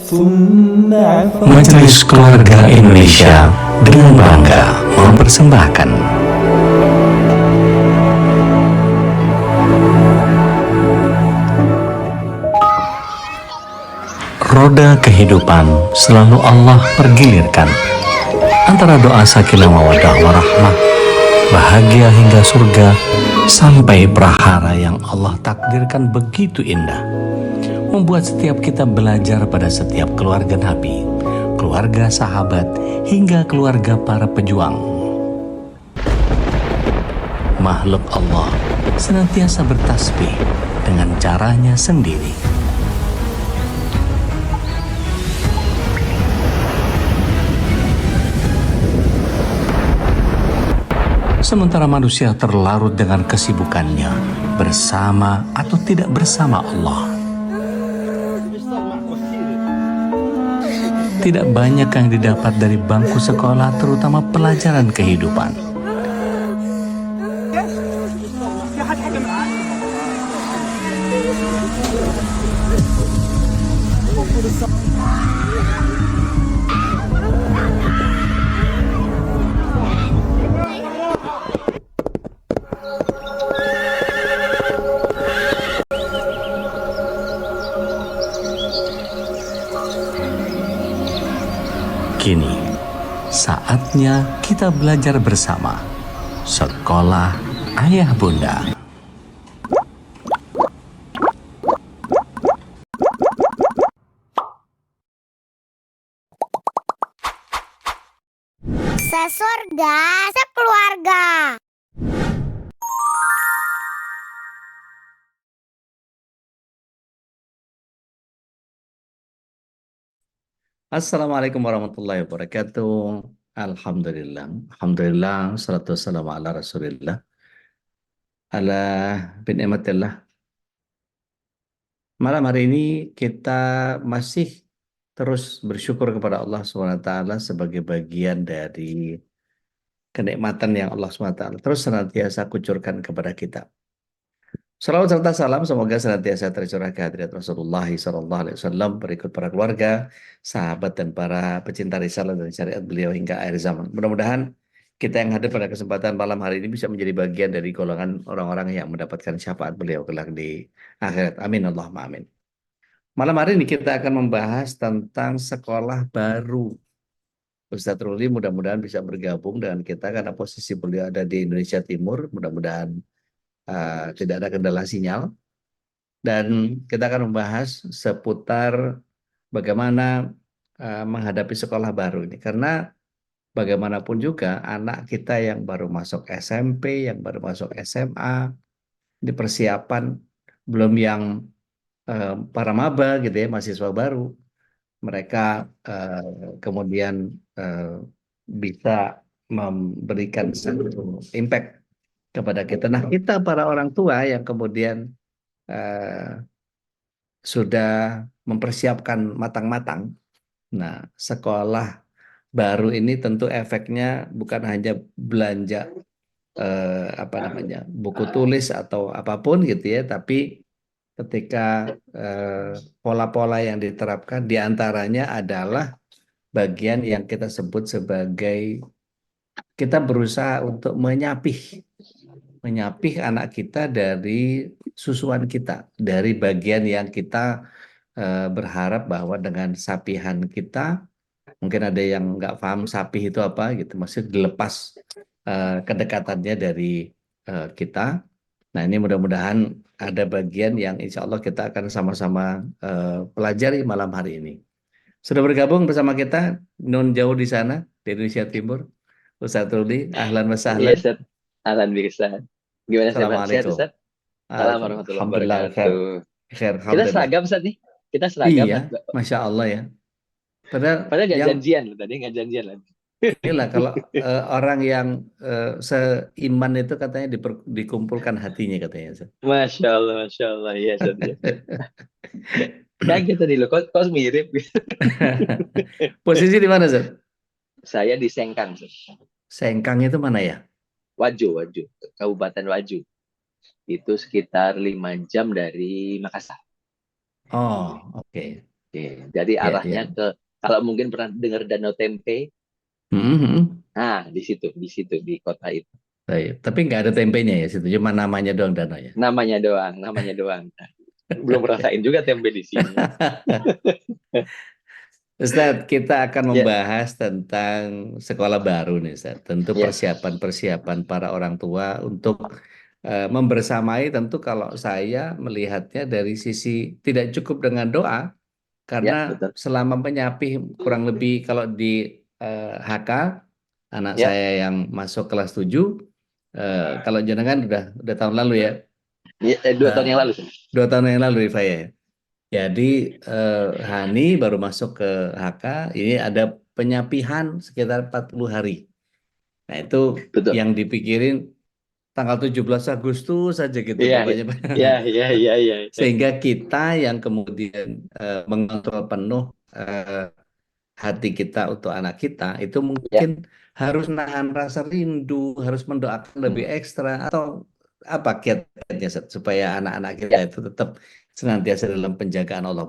Majelis Keluarga Indonesia dengan bangga mempersembahkan Roda Kehidupan. Selalu Allah pergilirkan antara doa sakinah mawaddah warahmah, bahagia hingga surga, sampai prahara yang Allah takdirkan begitu indah, membuat setiap kita belajar pada setiap keluarga Nabi, keluarga sahabat, hingga keluarga para pejuang. Makhluk Allah senantiasa bertasbih dengan caranya sendiri. Sementara manusia terlarut dengan kesibukannya, bersama atau tidak bersama Allah. Tidak banyak yang didapat dari bangku sekolah, terutama pelajaran kehidupan. Kini, saatnya kita belajar bersama. Sekolah Ayah Bunda. Sesurga, sekeluarga. Assalamualaikum warahmatullahi wabarakatuh. Alhamdulillah. Alhamdulillah. Salatu wassalamu ala rasulillah. Ala bin ni'matillah. Malam hari ini kita masih terus bersyukur kepada Allah SWT sebagai bagian dari kenikmatan yang Allah SWT terus senantiasa kucurkan kepada kita. Salawat serta salam semoga senantiasa tercurah ke hadirat Rasulullah SAW, berikut para keluarga, sahabat, dan para pecinta risalah dan syariat beliau hingga akhir zaman. Mudah-mudahan kita yang hadir pada kesempatan malam hari ini bisa menjadi bagian dari golongan orang-orang yang mendapatkan syafaat beliau kelak di akhirat. Amin Allahumma amin. Malam hari ini kita akan membahas tentang sekolah baru. Ustadz Ruli mudah-mudahan bisa bergabung dengan kita karena posisi beliau ada di Indonesia Timur. Mudah-mudahan tidak ada kendala sinyal, dan kita akan membahas seputar bagaimana menghadapi sekolah baru ini, karena bagaimanapun juga anak kita yang baru masuk SMP, yang baru masuk SMA, di persiapan, belum yang para maba gitu ya, mahasiswa baru, mereka kemudian bisa memberikan satu impact kepada kita. Nah, kita para orang tua yang kemudian sudah mempersiapkan matang-matang. Nah, sekolah baru ini tentu efeknya bukan hanya belanja buku tulis atau apapun gitu ya, tapi ketika pola-pola yang diterapkan diantaranya adalah bagian yang kita sebut sebagai kita berusaha untuk menyapih anak kita dari susuan kita, dari bagian yang kita berharap bahwa dengan sapihan kita, mungkin ada yang nggak paham sapih itu apa gitu, maksudnya dilepas kedekatannya dari kita. Nah, ini mudah-mudahan ada bagian yang insya Allah kita akan sama-sama pelajari malam hari ini. Sudah bergabung bersama kita non jauh di sana di Indonesia Timur, Ustadz Rudi, ahlan wa Iya, sahlan. Ustaz. Alhamdulillah. Gimana sehat? Sehat, Assalamualaikum. Ustaz? Salam warahmatullahi Alhamdulillah, khair. wabarakatuh. Khair, Kita alhamdulillah. seragam, Ustaz nih. Kita seragam. Iya, Masya Allah ya. Padahal Padahal nggak yang janjian loh tadi, nggak janjian lagi. inilah kalau orang yang seiman itu katanya dikumpulkan hatinya katanya. Ustaz. Masya Allah, iya, Ustaz. Ya. Kaget tadi loh, kok mirip? Posisi di mana, Ustaz? Saya di Sengkang, Ustaz. Sengkang itu mana ya? Waju, Kabupaten Waju. Itu sekitar 5 jam dari Makassar. Oh, oke. Oke, jadi Ya, ya. arahnya ke, kalau mungkin pernah dengar Danau Tempe, Mhm. nah di kota itu. Baik. Tapi nggak ada tempenya ya situ, cuma namanya doang danau ya. Namanya doang. Nah, belum rasain juga tempe di sini. Ustadz, kita akan Ya, membahas tentang sekolah baru nih, Ustadz. Tentu ya, persiapan-persiapan para orang tua untuk membersamai. Tentu kalau saya melihatnya dari sisi tidak cukup dengan doa, karena ya, betul. selama menyapih kurang lebih kalau di HK, anak Ya, saya yang masuk kelas 7, kalau jenengan udah tahun lalu ya, ya, 2 tahun yang lalu sih. 2 tahun yang lalu Rifai ya. Jadi Hani baru masuk ke HK, ini ada penyapihan sekitar 40 hari. Nah itu Betul. yang dipikirin tanggal 17 Agustus saja gitu Iya, pokoknya. iya, iya, iya, iya, iya. Sehingga kita yang kemudian mengontrol penuh eh, hati kita untuk anak kita, itu Ya. mungkin harus nahan rasa rindu, harus mendoakan lebih Hmm. ekstra, atau apa kiat-kiatnya Seth, supaya anak-anak kita Ya, itu tetap senantiasa dalam penjagaan Allah.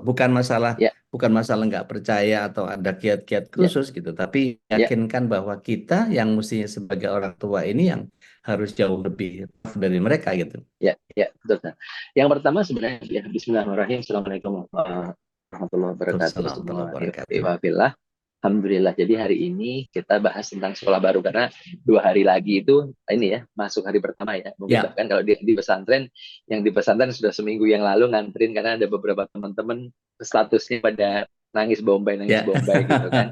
ya, Bukan masalah nggak percaya atau ada kiat-kiat ya, khusus gitu, tapi ya, yakinkan bahwa kita yang mestinya sebagai orang tua ini yang harus jauh lebih dari mereka gitu. ya, ya, betul. Nah, yang pertama sebenarnya ya, Bismillahirrahmanirrahim. Assalamualaikum warahmatullahi wabarakatuh Wassalamualaikum semua. warahmatullahi wabarakatuh. Alhamdulillah. Alhamdulillah. Jadi hari ini kita bahas tentang sekolah baru karena 2 hari lagi itu ini ya masuk hari pertama ya. Mungkin Ya. bahkan kalau di pesantren, yang di pesantren sudah seminggu yang lalu nganterin karena ada beberapa teman-teman statusnya pada nangis Ya. bombay gitu kan.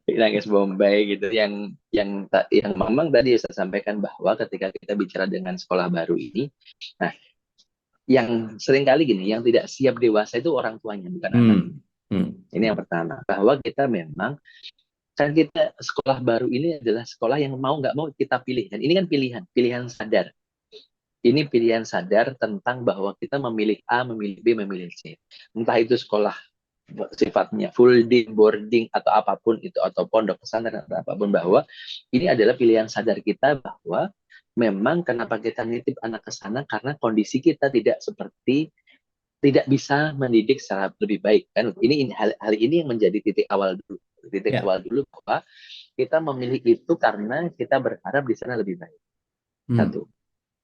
Nangis bombay gitu. Yang memang tadi saya sampaikan bahwa ketika kita bicara dengan sekolah baru ini, nah yang seringkali gini, yang tidak siap dewasa itu orang tuanya bukan anak. Hmm. Hmm. Ini yang pertama, bahwa kita memang kan kita sekolah baru ini adalah sekolah yang mau nggak mau kita pilih, dan ini kan pilihan sadar. Ini pilihan sadar tentang bahwa kita memilih A, memilih B, memilih C. Entah itu sekolah sifatnya full day boarding atau apapun itu, atau pondok pesantren atau apapun, bahwa ini adalah pilihan sadar kita bahwa memang kenapa kita nitip anak ke sana karena kondisi kita tidak bisa mendidik secara lebih baik kan. Ini hal ini yang menjadi titik Ya. awal dulu bahwa kita memilih itu karena kita berharap di sana lebih baik. Hmm. Satu.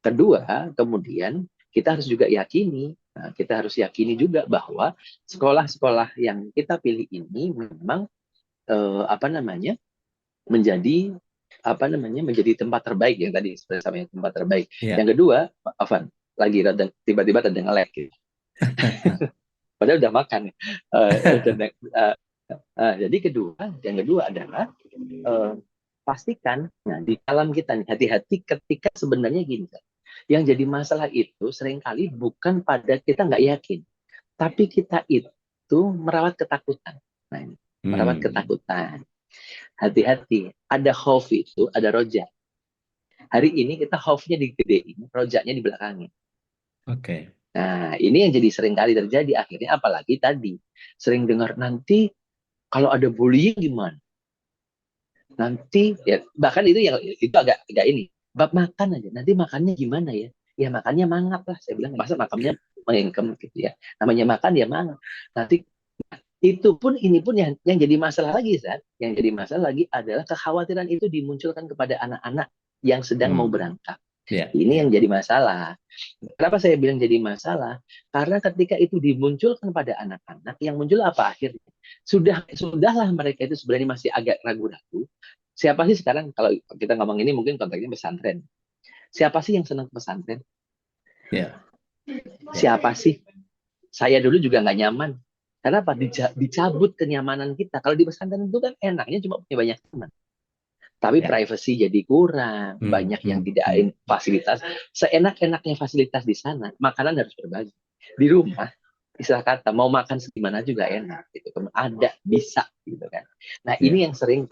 Kedua, kemudian kita harus juga yakini, kita harus yakini juga bahwa sekolah-sekolah yang kita pilih ini memang apa namanya menjadi menjadi tempat terbaik, yang tadi sampai tempat terbaik. Ya. Yang kedua, Afan, lagi tiba-tiba ada nge-lag gitu. Padahal udah makan. Jadi yang kedua adalah pastikan, nah di dalam kita nih hati-hati ketika sebenarnya gini kan, yang jadi masalah itu seringkali bukan pada kita nggak yakin, tapi kita itu merawat ketakutan. Nah ini merawat Hmm. ketakutan. Hati-hati, ada khauf itu, ada roja. Hari ini kita khaufnya digedein, rojaknya di belakangnya. Oke. Nah, ini yang jadi sering kali terjadi akhirnya, apalagi tadi sering dengar nanti kalau ada bullying gimana? Nanti ya bahkan itu agak ini. Bab makan aja. Nanti makannya gimana ya? Ya makannya mangap lah. Saya bilang masa makannya mengengkem gitu ya. Namanya makan ya mangap. Nanti itu pun ini pun yang jadi masalah lagi, Zat. Yang jadi masalah lagi adalah kekhawatiran itu dimunculkan kepada anak-anak yang sedang mau Hmm. berangkat. Ya. Ini Ya. yang jadi masalah. Kenapa saya bilang jadi masalah? Karena ketika itu dimunculkan pada anak-anak, yang muncul apa akhirnya? Sudahlah mereka itu sebenarnya masih agak ragu-ragu. Siapa sih sekarang kalau kita ngomong ini mungkin konteksnya pesantren. Siapa sih yang senang pesantren? Ya. Siapa sih? Saya dulu juga nggak nyaman. Kenapa? Dicabut kenyamanan kita. Kalau di pesantren itu kan enaknya cuma punya banyak teman. Tapi Ya. privacy jadi kurang, Hmm. banyak yang Hmm. tidak Hmm. fasilitas. Seenak-enaknya fasilitas di sana, makanan harus berbagi. Di rumah, istilah kata, mau makan segimana juga enak. Gitu. Ada, bisa. Gitu kan. Nah, Ya. ini yang sering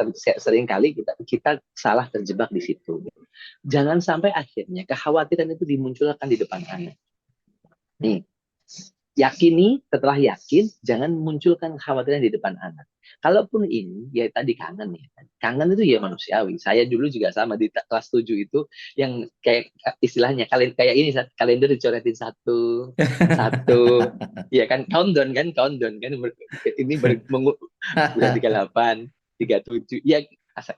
kali kita salah terjebak di situ. Jangan sampai akhirnya kekhawatiran itu dimunculkan di depan anak. Nih, yakini, setelah yakin, jangan munculkan kekhawatiran di depan anak. Kalaupun ini, ya tadi kangen ya. Kangen itu ya manusiawi. Saya dulu juga sama di kelas 7 itu, yang kayak istilahnya, kayak ini, kalender dicoretin satu, satu, ya kan, countdown kan, ini udah 38, 37, ya,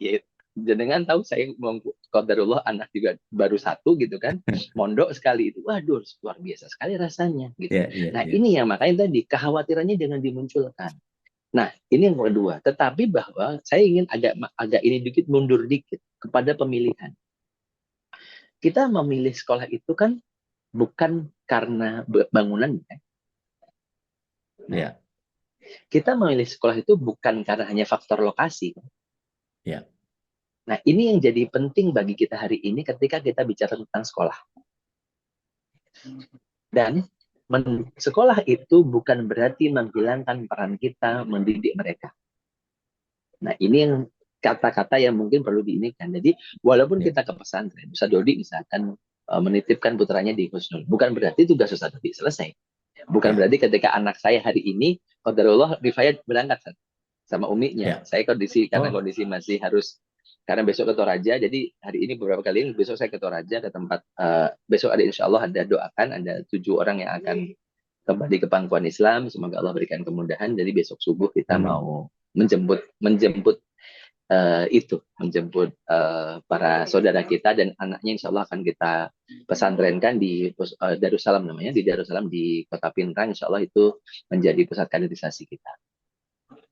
ya jenengan tahu saya mau qadarullah anak juga baru satu gitu kan, mondok sekali itu, waduh luar biasa sekali rasanya gitu. Ya, ya, Nah ya. ini yang makanya tadi kekhawatirannya jangan dimunculkan. Nah ini yang kedua, tetapi bahwa saya ingin agak ini dikit mundur dikit kepada pemilihan. Kita memilih sekolah itu kan bukan karena bangunannya. Nah, Ya, kita memilih sekolah itu bukan karena hanya faktor lokasi. ya, Nah, ini yang jadi penting bagi kita hari ini ketika kita bicara tentang sekolah. Dan sekolah itu bukan berarti menghilangkan peran kita mendidik mereka. Nah, ini yang kata-kata yang mungkin perlu diinikan. Jadi, walaupun ya. kita ke pesantren, Ustaz Dodi misalkan menitipkan putranya di Husnul, bukan berarti tugas Ustaz Dodi selesai. Bukan Ya. berarti ketika anak saya hari ini, qadarullah Rifayat berangkat sama uminya. Ya. Saya karena kondisi masih harus, karena besok ke Toraja, jadi hari ini beberapa kali ini, besok saya ke Toraja ke tempat, besok ada insya Allah ada doakan, ada 7 orang yang akan kembali ke pangkuan Islam, semoga Allah berikan kemudahan. Jadi besok subuh kita Amin. mau menjemput para saudara kita, dan anaknya insya Allah akan kita pesantrenkan di Darussalam namanya, di Darussalam di Kota Pinrang, insya Allah itu menjadi pusat kaderisasi kita.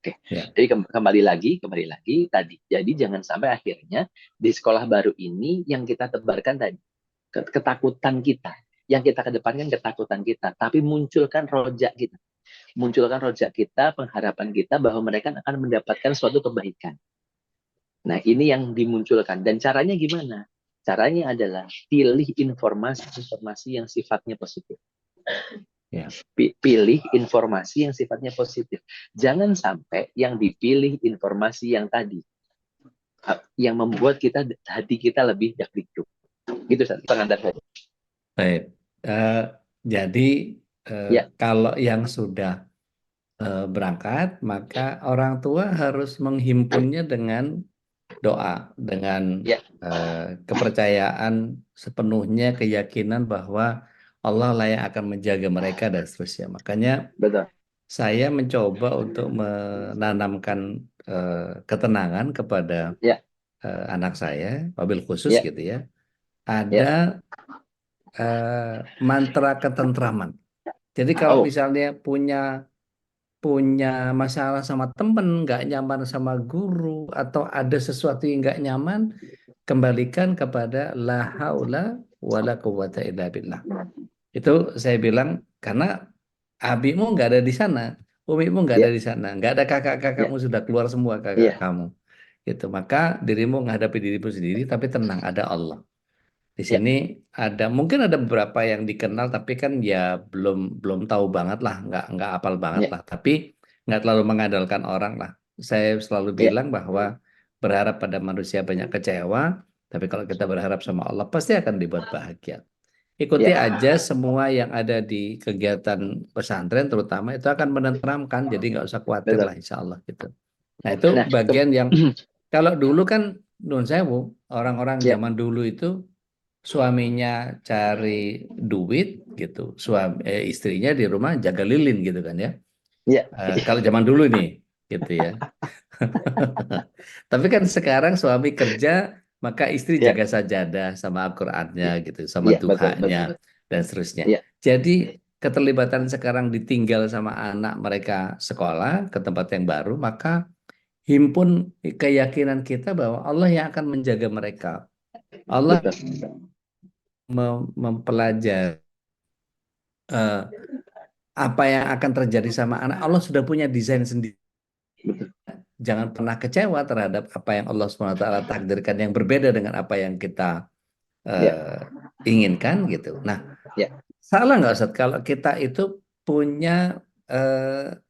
Oke, Ya. jadi kembali lagi tadi. Jadi jangan sampai akhirnya di sekolah baru ini yang kita tebarkan tadi ketakutan kita, yang kita kedepankan ketakutan kita, tapi munculkan rojak kita, pengharapan kita bahwa mereka akan mendapatkan suatu kebaikan. Nah, ini yang dimunculkan. Dan caranya gimana? Caranya adalah pilih informasi yang sifatnya positif. Ya. Pilih informasi yang sifatnya positif. Jangan sampai yang dipilih informasi yang tadi, yang membuat hati kita lebih dak-dikduk. Gitu, pengantar saya. Baik. Jadi Ya. kalau yang sudah berangkat, maka orang tua harus menghimpunnya dengan doa, dengan Ya. kepercayaan sepenuhnya, keyakinan bahwa Allah lah yang akan menjaga mereka dan seterusnya. Makanya Betul. saya mencoba untuk menanamkan ketenangan kepada Ya. anak saya, wabil khusus Ya. gitu ya. Ada mantra ketentraman. Jadi kalau misalnya punya masalah sama temen, nggak nyaman sama guru, atau ada sesuatu yang nggak nyaman, kembalikan kepada la haula wala quwata illa billah. Itu saya bilang karena abimu nggak ada di sana, umimu nggak Ya. ada di sana, nggak ada kakak-kakakmu, sudah keluar semua kakak Ya. kamu. Gitu. Maka dirimu menghadapi dirimu sendiri, tapi tenang, ada Allah. Di Ya. sini mungkin ada beberapa yang dikenal, tapi kan ya belum tahu banget lah, nggak apal banget Ya. lah. Tapi nggak terlalu mengandalkan orang lah. Saya selalu Ya. bilang bahwa berharap pada manusia banyak kecewa, tapi kalau kita berharap sama Allah pasti akan dibuat bahagia. Ikuti Ya. aja semua yang ada di kegiatan pesantren, terutama itu akan menenteramkan. Jadi nggak usah khawatir Betul. lah, insya Allah gitu. Nah itu Nah, bagian yang kalau dulu kan nun sewu, orang-orang ya. zaman dulu itu suaminya cari duit gitu, istrinya di rumah jaga lilin gitu kan ya. Ya. Kalau zaman dulu nih gitu ya. Tapi kan sekarang suami kerja, maka istri Ya. jaga sajadah sama Al-Qur'annya gitu, sama Ya. Betul. duhanya dan seterusnya. Ya. Jadi keterlibatan sekarang ditinggal sama anak mereka sekolah ke tempat yang baru, maka himpun keyakinan kita bahwa Allah yang akan menjaga mereka. Allah Betul. mempelajari apa yang akan terjadi sama anak. Allah sudah punya desain sendiri. Betul. Jangan pernah kecewa terhadap apa yang Allah SWT takdirkan yang berbeda dengan apa yang kita inginkan gitu. Nah, salah nggak Ustaz kalau kita itu punya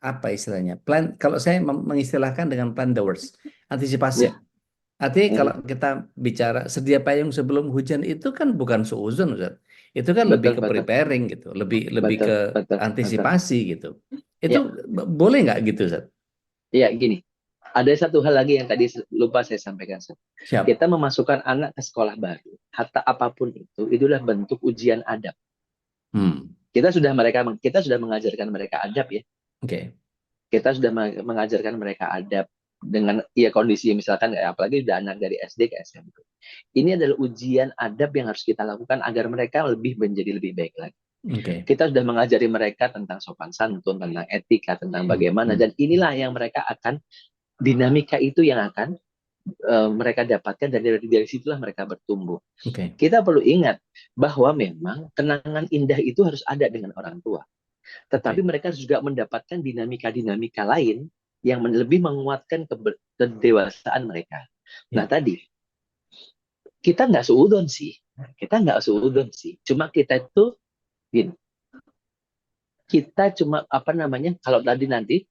apa istilahnya? Plan. Kalau saya mengistilahkan dengan plan the worst, antisipasi. Artinya kalau kita bicara sedia payung sebelum hujan itu kan bukan suuzon, Ustaz. Itu kan lebih betul, ke betul, preparing gitu, lebih lebih betul, ke betul, betul. antisipasi gitu. Itu Ya, boleh nggak gitu, Ustaz? ya gini. Ada satu hal lagi yang tadi lupa saya sampaikan. Seth. Siap. Kita memasukkan anak ke sekolah baru, hatta apapun itu, itulah bentuk ujian adab. Hmm. Kita sudah mengajarkan mereka adab ya. Oke. Kita sudah mengajarkan mereka adab dengan ya kondisi misalkan apalagi udah anak dari SD ke SMP. Ini adalah ujian adab yang harus kita lakukan agar mereka menjadi lebih baik lagi. Oke. Kita sudah mengajari mereka tentang sopan santun, tentang etika, tentang Hmm. bagaimana, dan inilah yang mereka akan dinamika itu yang akan mereka dapatkan, dan dari situlah mereka bertumbuh. Oke. Kita perlu ingat bahwa memang kenangan indah itu harus ada dengan orang tua. Tetapi Oke. mereka juga mendapatkan dinamika-dinamika lain yang lebih menguatkan kedewasaan mereka. Nah Ya. tadi, kita nggak seudon sih. Kita nggak seudon sih. Cuma kita itu, gini, kita cuma apa namanya, kalau tadi nanti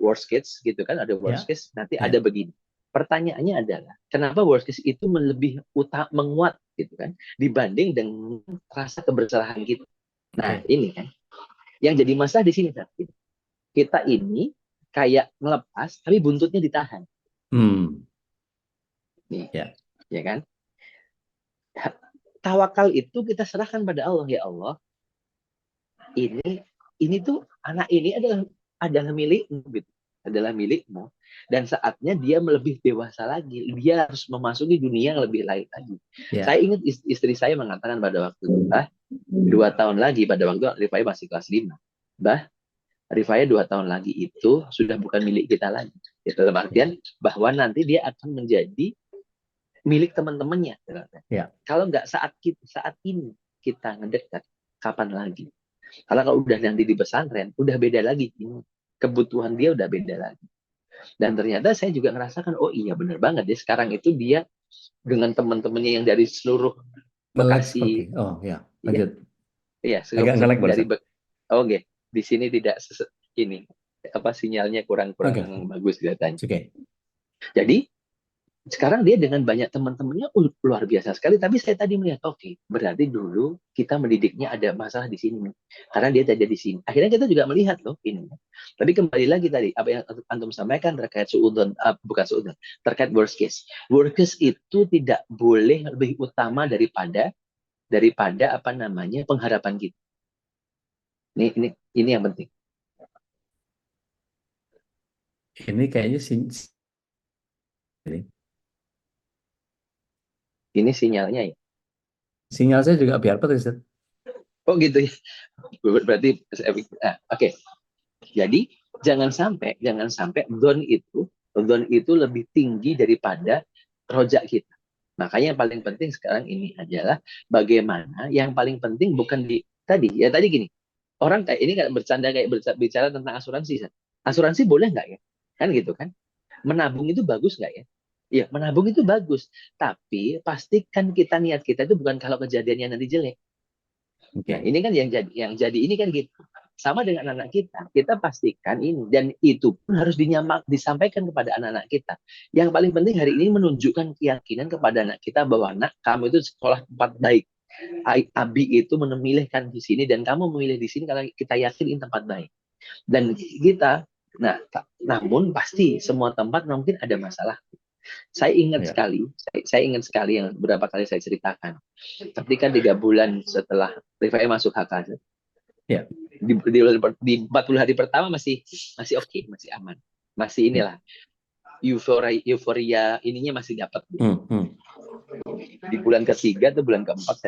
worst case gitu kan, ada worst Ya. case, nanti Ya. ada begini. Pertanyaannya adalah, kenapa worst case itu lebih menguat gitu kan, dibanding dengan rasa kebersalahan kita. Nah, Oke. ini kan, yang jadi masalah di sini, kita ini kayak ngelepas, tapi buntutnya ditahan. Hmm. Nih, Ya. ya kan? Tawakal itu kita serahkan pada Allah, ya Allah. Ini tuh anak ini adalah milikmu gitu, adalah milikmu, dan saatnya dia lebih dewasa lagi, dia harus memasuki dunia yang lebih lain lagi. Ya. Saya ingat istri saya mengatakan pada waktu itu, 2 tahun lagi, pada waktu Rifai masih kelas 5, Rifai 2 tahun lagi itu sudah bukan milik kita lagi, ya, dalam artian bahwa nanti dia akan menjadi milik teman-temannya. Ya. Kalau nggak saat ini kita ngedekat, kapan lagi? Karena kalau udah nanti di pesantren, udah beda lagi. Kebutuhan dia udah beda lagi. Dan ternyata saya juga ngerasakan, oh iya benar banget deh. Sekarang itu dia dengan teman-temannya yang dari seluruh Ngelag. Oke. Bekasi. Oh ya. Iya, Lanjut. iya, Agak ngelag dari barusan. Oke, di sini tidak ini apa sinyalnya kurang-kurang Oke. bagus kelihatannya. Oke. Jadi sekarang dia dengan banyak teman-temannya luar biasa sekali. Tapi saya tadi melihat, oke, berarti dulu kita mendidiknya ada masalah di sini, karena dia tidak di sini. Akhirnya kita juga melihat loh ini. Tapi kembali lagi tadi apa yang antum sampaikan terkait suudon, bukan suudon, terkait worst case. Worst case itu tidak boleh lebih utama daripada apa namanya pengharapan kita. Ini yang penting. Ini kayaknya Ini sinyalnya ya. sinyal saya juga biar apa Ustaz? Oh gitu ya. Berarti oke. Jadi jangan sampai don itu lebih tinggi daripada rojak kita. Makanya yang paling penting sekarang ini adalah bagaimana yang paling penting bukan tadi gini. Orang kayak ini kan bercanda kayak bicara tentang asuransi. Asuransi boleh nggak ya? Kan gitu kan? Menabung itu bagus nggak ya? Iya, menabung itu bagus. Tapi pastikan niat kita itu bukan kalau kejadiannya nanti jelek. Ya, Oke. ini kan yang jadi ini kan gitu. Sama dengan anak kita pastikan ini, dan itu pun harus disampaikan kepada anak-anak kita. Yang paling penting hari ini menunjukkan keyakinan kepada anak kita bahwa anak kamu itu sekolah tempat baik. Abi itu memilihkan di sini dan kamu memilih di sini karena kita yakin ini tempat baik. Dan kita, namun pasti semua tempat mungkin ada masalah. Saya ingat Ya. sekali, saya ingat sekali yang beberapa kali saya ceritakan. Ketika 3 bulan setelah Rifai masuk HK, Ya. di 40 hari pertama masih oke, masih aman, masih inilah euforia ininya masih dapat. Di bulan ketiga atau bulan keempat,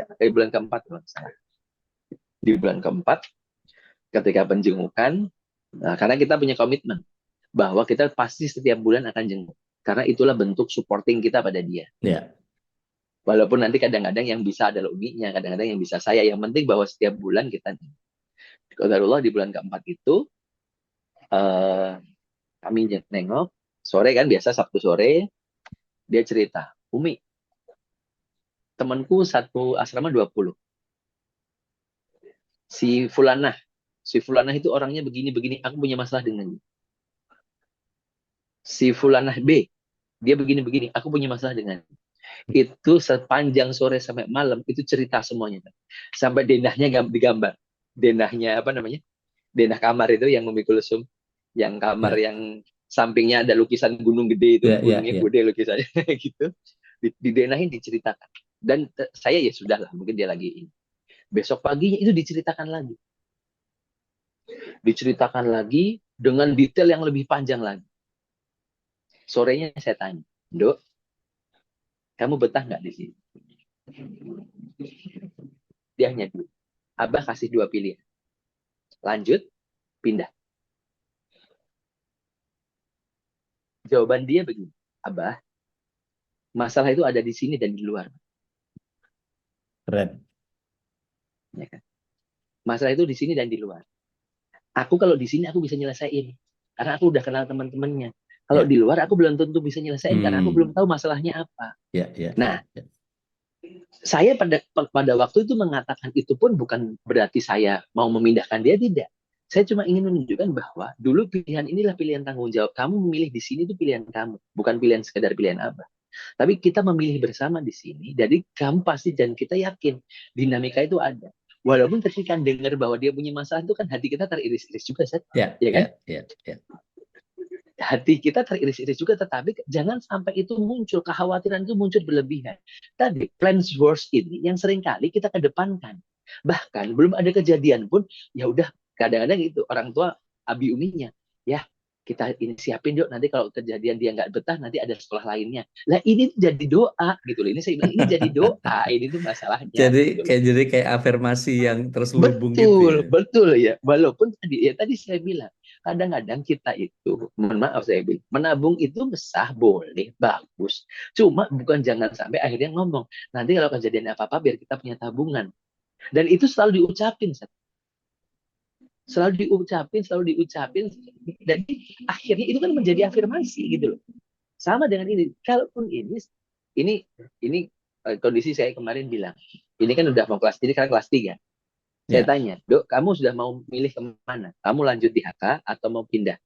di bulan keempat ketika penjengukan, karena kita punya komitmen bahwa kita pasti setiap bulan akan jenguk, karena itulah bentuk supporting kita pada dia. Ya. Walaupun nanti kadang-kadang yang bisa adalah uminya, kadang-kadang yang bisa saya. Yang penting bahwa setiap bulan kita Qadarullah di bulan keempat itu kami nengok sore kan, biasa Sabtu sore dia cerita, Umi, temanku satu asrama 20. Si Fulanah itu orangnya begini-begini, aku punya masalah dengannya. Si Fulanah B, dia begini-begini, aku punya masalah dengannya. Itu sepanjang sore sampai malam itu cerita semuanya. Sampai denahnya digambar. Denahnya apa namanya? Denah kamar itu yang memikul sum, yang kamar Ya, yang sampingnya ada lukisan gunung gede itu, ya, ya, gunungnya ya. gede lukisannya gitu. Didenahin diceritakan. Dan saya ya sudah lah, mungkin dia lagi ini. Besok paginya itu diceritakan lagi. Diceritakan lagi dengan detail yang lebih panjang lagi. Sorenya saya tanya, Dok, kamu betah nggak di sini? Dia hanya dua. Abah kasih dua pilihan. Lanjut, pindah. Jawaban dia begini, Abah, masalah itu ada di sini dan di luar. Keren. Ya kan? Masalah itu di sini dan di luar. Aku kalau di sini aku bisa nyelesain. Karena aku udah kenal teman-temannya. Kalau Ya. di luar aku belum tentu bisa nyelesain karena aku belum Hmm. tahu masalahnya apa. Ya, ya, Nah, ya. saya pada waktu itu mengatakan itu pun bukan berarti saya mau memindahkan dia, tidak. Saya cuma ingin menunjukkan bahwa dulu pilihan inilah pilihan tanggung jawab. Kamu memilih di sini itu pilihan kamu, bukan pilihan sekedar pilihan Abah. Tapi kita memilih bersama di sini, jadi kamu pasti dan kita yakin dinamika itu ada. Walaupun ketika dengar bahwa dia punya masalah itu kan hati kita teriris-iris juga, Seth. Ya, Ya kan? ya, ya, ya. Hati kita teriris-iris juga, tetapi jangan sampai itu muncul, kekhawatiran itu muncul berlebihan. Tadi, plans worst ini yang seringkali kita kedepankan. Bahkan belum ada kejadian pun, ya udah kadang-kadang itu orang tua abi uminya, ya kita ini siapin yuk, nanti kalau kejadian dia nggak betah nanti ada sekolah lainnya. Lah ini jadi doa gitu loh. Ini saya bilang ini jadi doa, ini tuh masalahnya gitu loh. Jadi kayak afirmasi yang terselubung gitu ya. Betul, betul ya. Walaupun tadi saya bilang, kadang-kadang kita itu, mohon maaf saya bilang, menabung itu sah, boleh, bagus. Cuma bukan jangan sampai akhirnya ngomong, nanti kalau kejadian apa-apa biar kita punya tabungan. Dan itu selalu diucapin, selalu diucapin. Dan akhirnya itu kan menjadi afirmasi gitu loh. Sama dengan ini, kalaupun ini kondisi saya kemarin bilang, ini kan udah mau kelas, ini kan kelas 3. Saya Ya, tanya, Dok, kamu sudah mau milih kemana? Kamu lanjut di HK atau mau pindah?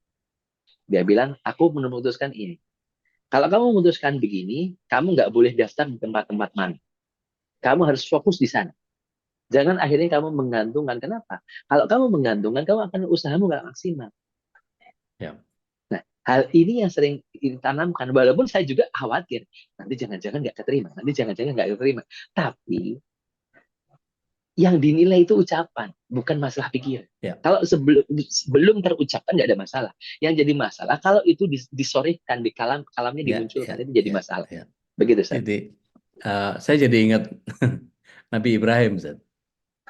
Dia bilang, aku memutuskan ini. Kalau kamu memutuskan begini, kamu nggak boleh daftar di tempat-tempat mana. Kamu harus fokus di sana. Jangan akhirnya kamu menggantungkan. Kenapa? Kalau kamu menggantungkan, kamu akan usahamu nggak maksimal. ya. Nah, hal ini yang sering ditanamkan. Walaupun saya juga khawatir, nanti jangan-jangan nggak keterima. Nanti jangan-jangan nggak keterima. Tapi yang dinilai itu ucapan, bukan masalah pikiran. Ya. Kalau sebelum terucapkan nggak ada masalah. Yang jadi masalah kalau itu disorehkan di kalamnya Ya, dimunculkan, ya, itu jadi ya, masalah. ya. Begitu, Ustaz. Jadi saya jadi ingat Nabi Ibrahim, Zat.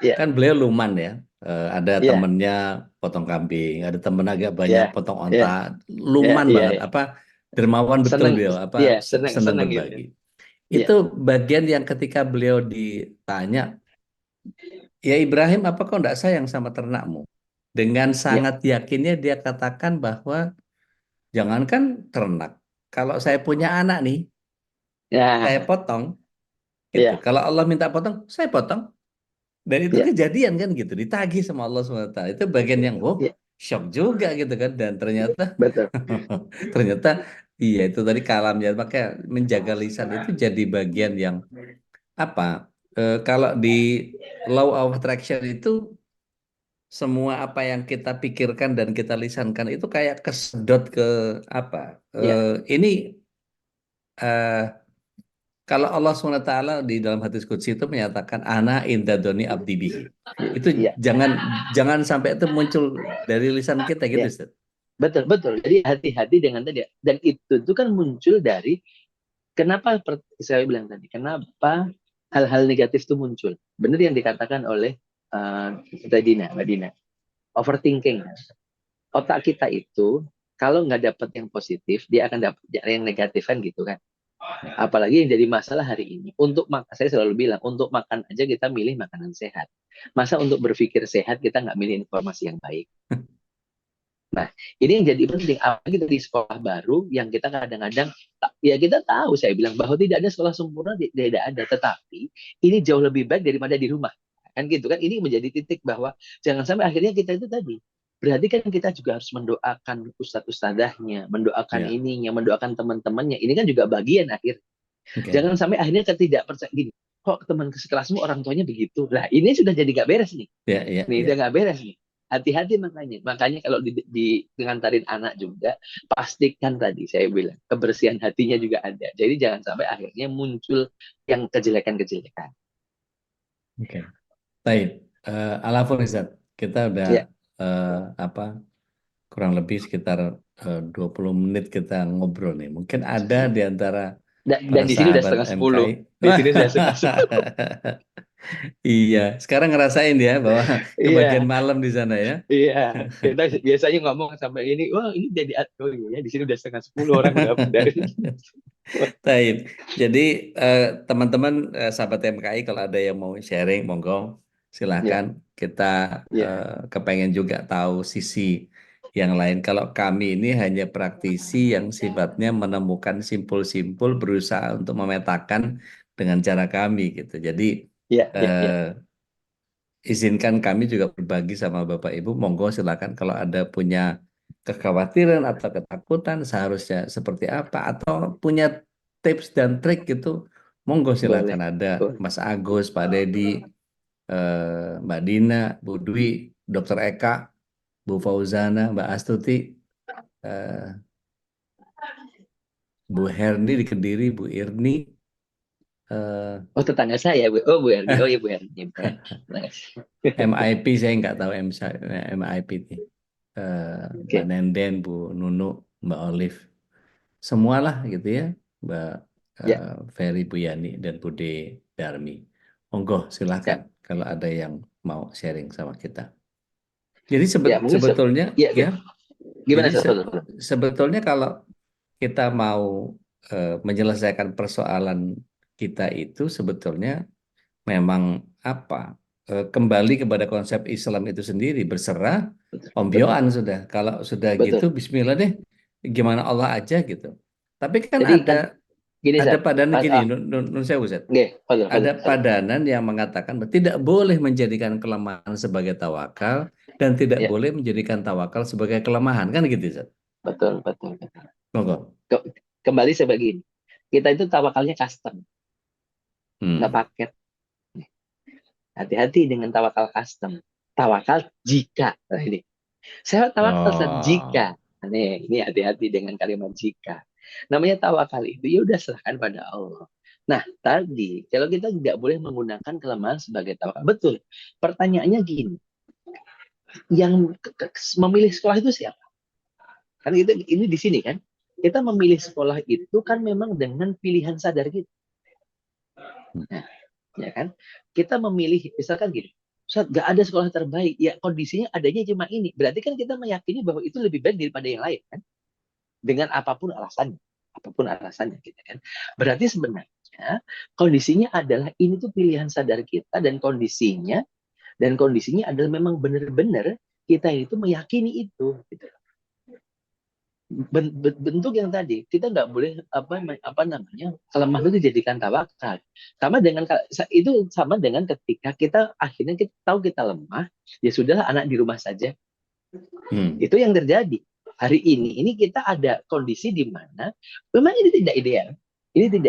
Iya, Kan beliau luman ya. Ada iya, temennya potong kambing, ada temen agak banyak iya, potong iya, onta. iya, Luman iya, banget, iya. apa dermawan betul Seneng, beliau, iya, apa seneng, senang seneng gitu. berbagi. Iya, Itu bagian yang ketika beliau ditanya, ya Ibrahim, apa kau tidak sayang sama ternakmu? Dengan iya, sangat yakinnya dia katakan bahwa jangankan ternak, kalau saya punya anak nih, saya ya, potong, gitu. iya, Kalau Allah minta potong, saya potong. Dan itu iya, kejadian kan gitu, ditagih sama Allah SWT. Itu bagian yang, wow, iya, shock juga gitu kan. Dan ternyata, betul. ternyata, iya itu tadi kalamnya. Makanya menjaga lisan itu jadi bagian yang, apa, kalau di law of attraction itu, semua apa yang kita pikirkan dan kita lisankan itu kayak kesedot ke, apa, Iya, ini, eh, kalau Allah SWT di dalam hadis qudsi itu menyatakan ana indadoni abdi bihi. Itu iya, jangan jangan sampai itu muncul dari lisan kita gitu, iya, Ustaz. betul, betul. Jadi hati-hati dengan tadi. Dan itu kan muncul dari kenapa saya bilang tadi, kenapa hal-hal negatif itu muncul? Benar yang dikatakan oleh Mbak Dina. Overthinking. Otak kita itu kalau nggak dapat yang positif, dia akan dapat yang negatif kan gitu kan. Apalagi yang jadi masalah hari ini. Untuk makan, saya selalu bilang, untuk makan aja kita milih makanan sehat. Masa untuk berpikir sehat kita nggak milih informasi yang baik. Nah, ini yang jadi penting. Apalagi dari sekolah baru yang kita kadang-kadang, ya kita tahu, saya bilang bahwa tidak ada sekolah sempurna, tidak ada. Tetapi ini jauh lebih baik daripada di rumah. Kan gitu kan, ini menjadi titik bahwa jangan sampai akhirnya kita itu tadi. Berarti kan kita juga harus mendoakan ustadz-ustadzahnya, mendoakan Ya, ininya, mendoakan teman-temannya. Ini kan juga bagian akhir. Oke. Jangan sampai akhirnya ketidakpercayaan gini. Kok teman sekelasmu orang tuanya begitu? Nah, ini sudah jadi nggak beres nih. Ya, ya, Nih, ya. udah nggak beres nih. Hati-hati makanya. Makanya kalau di ngantarin anak juga, pastikan tadi saya bilang, kebersihan hatinya juga ada. Jadi jangan sampai akhirnya muncul yang kejelekan-kejelekan. Oke. Baik. Alafun Ustaz, kita udah Ya, apa kurang lebih sekitar 20 menit kita ngobrol nih. Mungkin ada di antara dan para di sini udah sahabat setengah 10. MKI. Di sini sudah setengah 10. Iya, sekarang ngerasain ya bahwa kebagian Iya, malam di sana ya. iya. Kita biasanya ngomong sampai ini, wah ini jadi oh iya, di sini udah setengah 10 orang udah dari. Baik. Jadi teman-teman sahabat MKI kalau ada yang mau sharing, monggo Ya, silahkan. Kita ya, kepengen juga tahu sisi yang lain. Kalau kami ini hanya praktisi yang sifatnya menemukan simpul-simpul, berusaha untuk memetakan dengan cara kami gitu. Jadi ya, ya, ya. eh, izinkan kami juga berbagi sama Bapak Ibu. Monggo silakan kalau ada punya kekhawatiran atau ketakutan seharusnya seperti apa atau punya tips dan trik gitu. Monggo Boleh. silakan ada Boleh. Mas Agus, Pak Dedi, Mbak Dina, Bu Dwi, Dokter Eka, Bu Fauzana, Mbak Astuti, eh, Bu Herni di Kediri, Bu Irni, eh, Oh, tetangga saya, Bu. Oh, Bu Erni. Oh, iya, Bu Erni. Bu Erni. Nice. MIP saya nggak tahu MIP ini. Mbak Oke. Nenden, Bu Nunu, Mbak Olive, semualah gitu ya, Mbak Ya, Ferry, Bu Yani, dan Bude Darmi. Monggo silahkan ya. kalau ada yang mau sharing sama kita. Jadi Ya, mungkin sebetulnya ya, ya, gimana, jadi Sir? Betul. sebetulnya kalau kita mau menyelesaikan persoalan kita itu sebetulnya memang apa kembali kepada konsep Islam itu sendiri berserah Betul. ombyoan sudah kalau sudah gitu Betul. Bismillah deh gimana Allah aja gitu tapi kan Jadi kan gini, ada Sir. padanan Pas, gini nun sewu, Zat. oke, betul, Ada betul, betul. padanan yang mengatakan bahwa tidak boleh menjadikan kelemahan sebagai tawakal dan tidak Ya, boleh menjadikan tawakal sebagai kelemahan kan gitu, Zat. betul, betul, betul. Monggo. Ke- Kembali sebagai ini. Kita itu tawakalnya custom, nggak Hmm. paket. Hati-hati dengan tawakal custom. Tawakal jika. Nah, ini. Saya tawakal Ustaz, Oh. jika. Nih, ini hati-hati dengan kalimat jika. Namanya tawakal itu ya udah serahkan pada Allah. Nah, tadi kalau kita tidak boleh menggunakan kelemahan sebagai tawakal. Betul. Pertanyaannya gini, yang memilih sekolah itu siapa? Kan itu ini di sini kan. Kita memilih sekolah itu kan memang dengan pilihan sadar kita. Nah, ya kan? Kita memilih misalkan gini, Ustaz, gak ada sekolah terbaik. Ya kondisinya adanya cuma ini. Berarti kan kita meyakini bahwa itu lebih baik daripada yang lain kan? Dengan apapun alasannya gitu kan. Berarti sebenarnya kondisinya adalah ini tuh pilihan sadar kita dan kondisinya adalah memang benar-benar kita itu meyakini itu gitu. Bentuk yang tadi kita nggak boleh apa namanya kelemahan itu dijadikan tawakal sama dengan ketika kita akhirnya kita tahu kita lemah ya sudahlah anak di rumah saja. Itu yang terjadi hari ini kita ada kondisi di mana memang ini tidak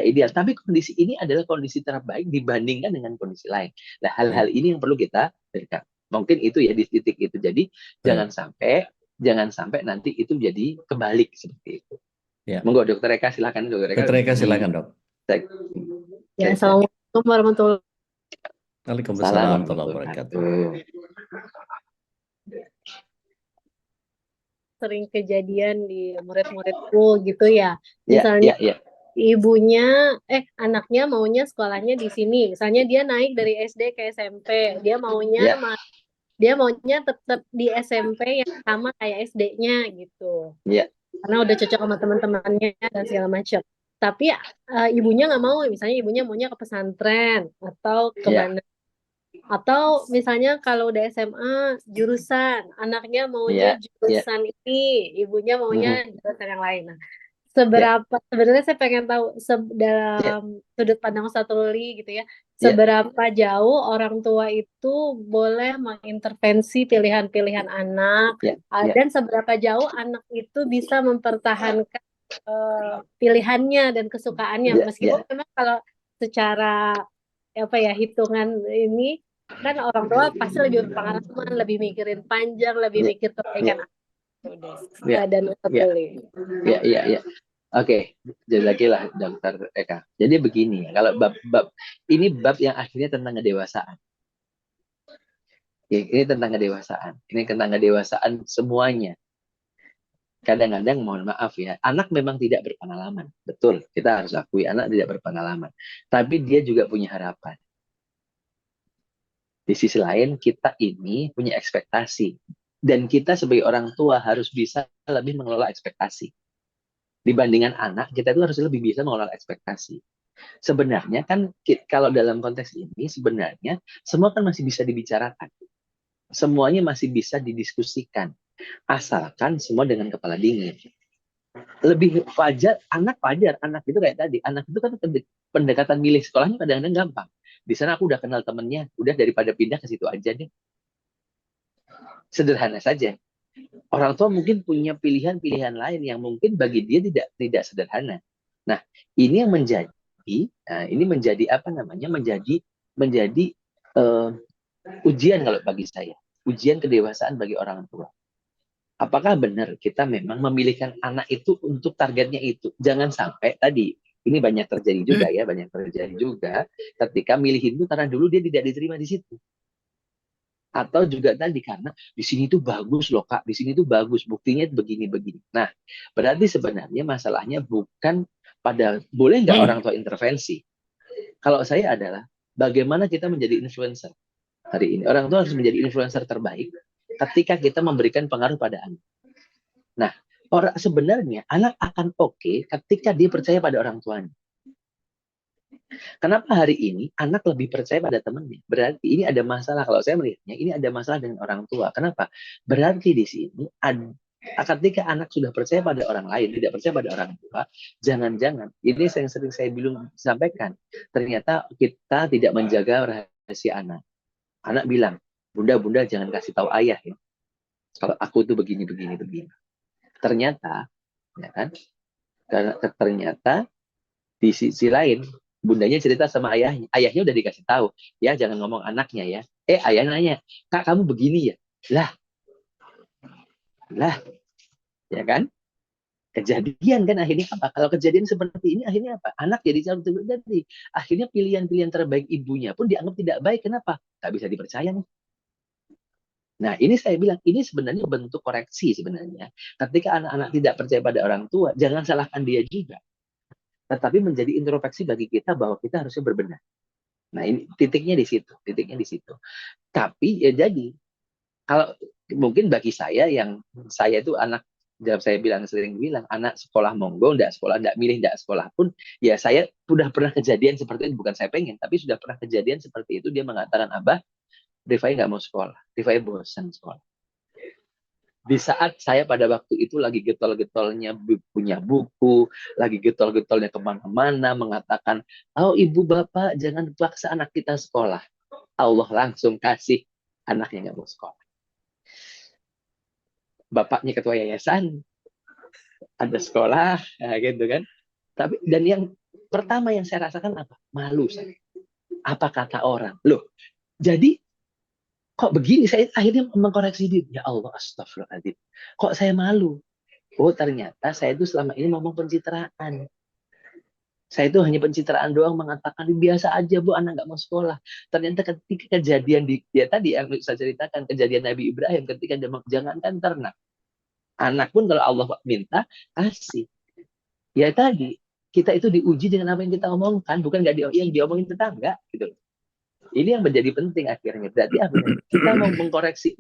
ideal tapi kondisi ini adalah kondisi terbaik dibandingkan dengan kondisi lain. Nah hal-hal Baik, ini yang perlu kita berikan mungkin itu ya di titik itu jadi jangan baik. sampai jangan sampai nanti itu jadi kebalik seperti itu. Ya, Monggo Dokter Eka silakan Dokter Eka Dokter Eka di silakan, Dok. cek. Ya, Cek. Assalamualaikum warahmatullahi Waalaikumsalam Salam warahmatullahi warahmatullahi wabarakatuh. wabarakatuh. Sering kejadian di murid-muridku gitu ya. Ya, Misalnya ya, ya, anaknya maunya sekolahnya di sini. Misalnya dia naik dari SD ke SMP, ya, dia maunya tetap di SMP yang sama kayak SD-nya gitu. ya, Karena udah cocok sama teman-temannya dan segala macam. Tapi ibunya nggak mau, misalnya ibunya maunya ke pesantren atau ke ya, mana. Atau misalnya kalau udah SMA jurusan, anaknya maunya ya, ya. jurusan ini, ibunya maunya Mhm. jurusan yang lain. Nah, Ya, sebenarnya saya pengen tahu ya, dalam sudut pandang Ustadz Ruli gitu ya, ya, seberapa jauh orang tua itu boleh mengintervensi pilihan-pilihan anak ya, ya. dan seberapa jauh anak itu bisa mempertahankan pilihannya dan kesukaannya. Ya, Meskipun ya, memang kalau secara apa ya hitungan ini kan orang tua pasti lebih berpengalaman, lebih mikirin panjang, lebih ya, mikir ya, kebaikan anak ya, dan Ustadz ya, Tuli. ya. Oke, jazakallah Dokter Eka. Jadi begini ya, kalau bab ini bab yang akhirnya tentang kedewasaan. Ya, ini tentang kedewasaan. Ini tentang kedewasaan semuanya. Kadang-kadang mohon maaf ya, anak memang tidak berpengalaman. Betul, kita harus akui anak tidak berpengalaman. Tapi dia juga punya harapan. Di sisi lain, kita ini punya ekspektasi. Dan kita sebagai orang tua harus bisa lebih mengelola ekspektasi. Dibandingkan anak, kita itu harus lebih bisa mengelola ekspektasi. Sebenarnya kan kalau dalam konteks ini, sebenarnya semua kan masih bisa dibicarakan. Semuanya masih bisa didiskusikan. Asalkan semua dengan kepala dingin. Lebih wajar, anak itu kayak tadi. Anak itu kan pendekatan milih sekolahnya kadang-kadang gampang. Di sana aku udah kenal temennya, udah daripada pindah ke situ aja deh. Sederhana saja. Orang tua mungkin punya pilihan-pilihan lain yang mungkin bagi dia tidak sederhana. Nah, ini yang menjadi apa namanya? Menjadi ujian kalau bagi saya. Ujian kedewasaan bagi orang tua. Apakah benar kita memang memilihkan anak itu untuk targetnya itu? Jangan sampai tadi ini banyak terjadi juga ketika milih itu karena dulu dia tidak diterima di situ. Atau juga tadi karena di sini tuh bagus loh Kak, di sini tuh bagus, buktinya begini-begini. Nah, berarti sebenarnya masalahnya bukan pada boleh nggak orang tua intervensi. Kalau saya adalah bagaimana kita menjadi influencer hari ini. Orang tua harus menjadi influencer terbaik ketika kita memberikan pengaruh pada anak. Nah, sebenarnya anak akan oke ketika dia percaya pada orang tuanya. Kenapa hari ini anak lebih percaya pada temannya? Berarti ini ada masalah. Kalau saya melihatnya, ini ada masalah dengan orang tua. Kenapa? Berarti di sini ketika anak sudah percaya pada orang lain, tidak percaya pada orang tua, jangan-jangan, ini yang sering saya belum sampaikan, ternyata kita tidak menjaga rahasia anak. Anak bilang, bunda jangan kasih tahu ayah ya. Kalau aku tuh begini. Ternyata, ya kan? Karena ternyata di sisi lain, bundanya cerita sama ayahnya. Ayahnya udah dikasih tahu, ya jangan ngomong anaknya ya. Ayah nanya, Kak kamu begini ya? Lah, ya kan? Kejadian kan akhirnya apa? Kalau kejadian seperti ini akhirnya apa? Anak jadi calon tadi. Akhirnya pilihan-pilihan terbaik ibunya pun dianggap tidak baik. Kenapa? Gak bisa dipercaya nih. Nah, ini saya bilang, ini sebenarnya bentuk koreksi sebenarnya. Ketika anak-anak tidak percaya pada orang tua, jangan salahkan dia juga. Tetapi menjadi introspeksi bagi kita bahwa kita harusnya berbenah. Nah, ini titiknya di situ. Tapi ya jadi, kalau mungkin bagi saya itu anak, saya sering bilang, anak sekolah monggo, enggak milih enggak sekolah pun, ya saya sudah pernah kejadian seperti itu, bukan saya pengen, tapi sudah pernah kejadian seperti itu, dia mengatakan, Abah, Rifai nggak mau sekolah, Rifai bosan sekolah. Di saat saya pada waktu itu lagi getol-getolnya punya buku, lagi getol-getolnya kemana-mana, mengatakan, oh ibu bapak jangan paksa anak kita sekolah. Allah langsung kasih anaknya nggak mau sekolah. Bapaknya ketua yayasan, ada sekolah, gitu kan. Tapi dan yang pertama yang saya rasakan apa? Malu saya. Apa kata orang? Loh, jadi kok begini? Saya akhirnya mengkoreksi diri. Ya Allah, astagfirullahaladzim. Kok saya malu? Oh, ternyata saya itu selama ini ngomong pencitraan. Saya itu hanya pencitraan doang, mengatakan biasa aja Bu, anak nggak mau sekolah. Ternyata ketika kejadian tadi yang saya ceritakan, kejadian Nabi Ibrahim ketika dia jangankan ternak, anak pun kalau Allah minta kasih. Ya tadi kita itu diuji dengan apa yang kita omongkan, bukan yang diomongin tetangga gitu. Ini yang menjadi penting akhirnya. Berarti kita mau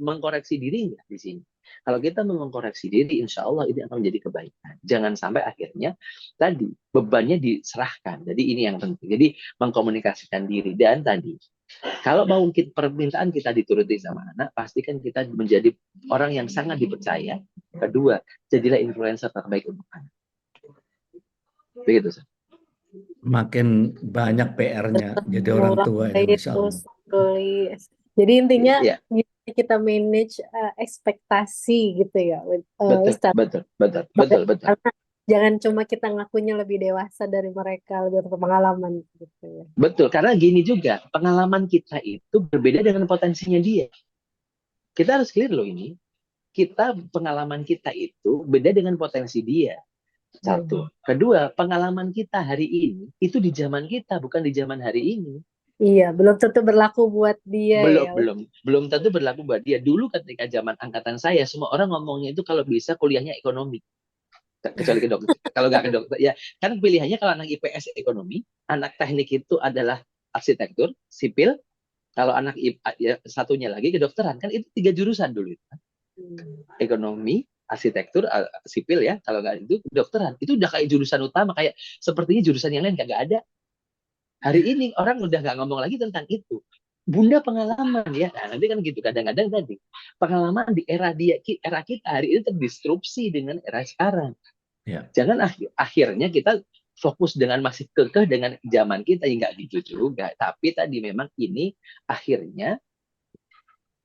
mengkoreksi diri nggak di sini? Kalau kita mau mengkoreksi diri, insya Allah ini akan menjadi kebaikan. Jangan sampai akhirnya tadi bebannya diserahkan. Jadi ini yang penting. Jadi mengkomunikasikan diri. Dan tadi, kalau mau permintaan kita dituruti sama anak, pastikan kita menjadi orang yang sangat dipercaya. Kedua, jadilah influencer terbaik untuk anak. Begitu, Sir. Makin banyak PR-nya jadi orang tua ini, Masya Allah. Jadi intinya Ya, kita manage ekspektasi gitu ya, betul, Ustaz. betul. Karena Jangan cuma kita ngakunya lebih dewasa dari mereka, lebih berpengalaman gitu ya. Betul, karena gini juga, pengalaman kita itu berbeda dengan potensinya dia. Kita harus clear loh ini. Pengalaman kita itu beda dengan potensi dia. Satu. Kedua, pengalaman kita hari ini itu di zaman kita, bukan di zaman hari ini. Iya, belum tentu berlaku buat dia Belum, ya. belum tentu berlaku buat dia. Dulu ketika zaman angkatan saya, semua orang ngomongnya itu kalau bisa kuliahnya ekonomi. Kecuali ke dokter. Kalau nggak ke dokter, ya kan pilihannya kalau anak IPS ekonomi, anak teknik itu adalah arsitektur, sipil. Kalau anak ya, satunya lagi kedokteran, kan itu 3 jurusan dulu. Ekonomi, arsitektur, sipil ya. Kalau nggak itu kedokteran, itu udah kayak jurusan utama, kayak sepertinya jurusan yang lain nggak ada. Hari ini orang udah nggak ngomong lagi tentang itu. Bunda pengalaman ya, nah, nanti kan gitu kadang-kadang tadi pengalaman di era kita hari ini terdistrupsi dengan era sekarang. Ya. Jangan akhirnya kita fokus dengan masih kekeh dengan zaman kita, ya nggak gitu juga. Tapi tadi memang ini akhirnya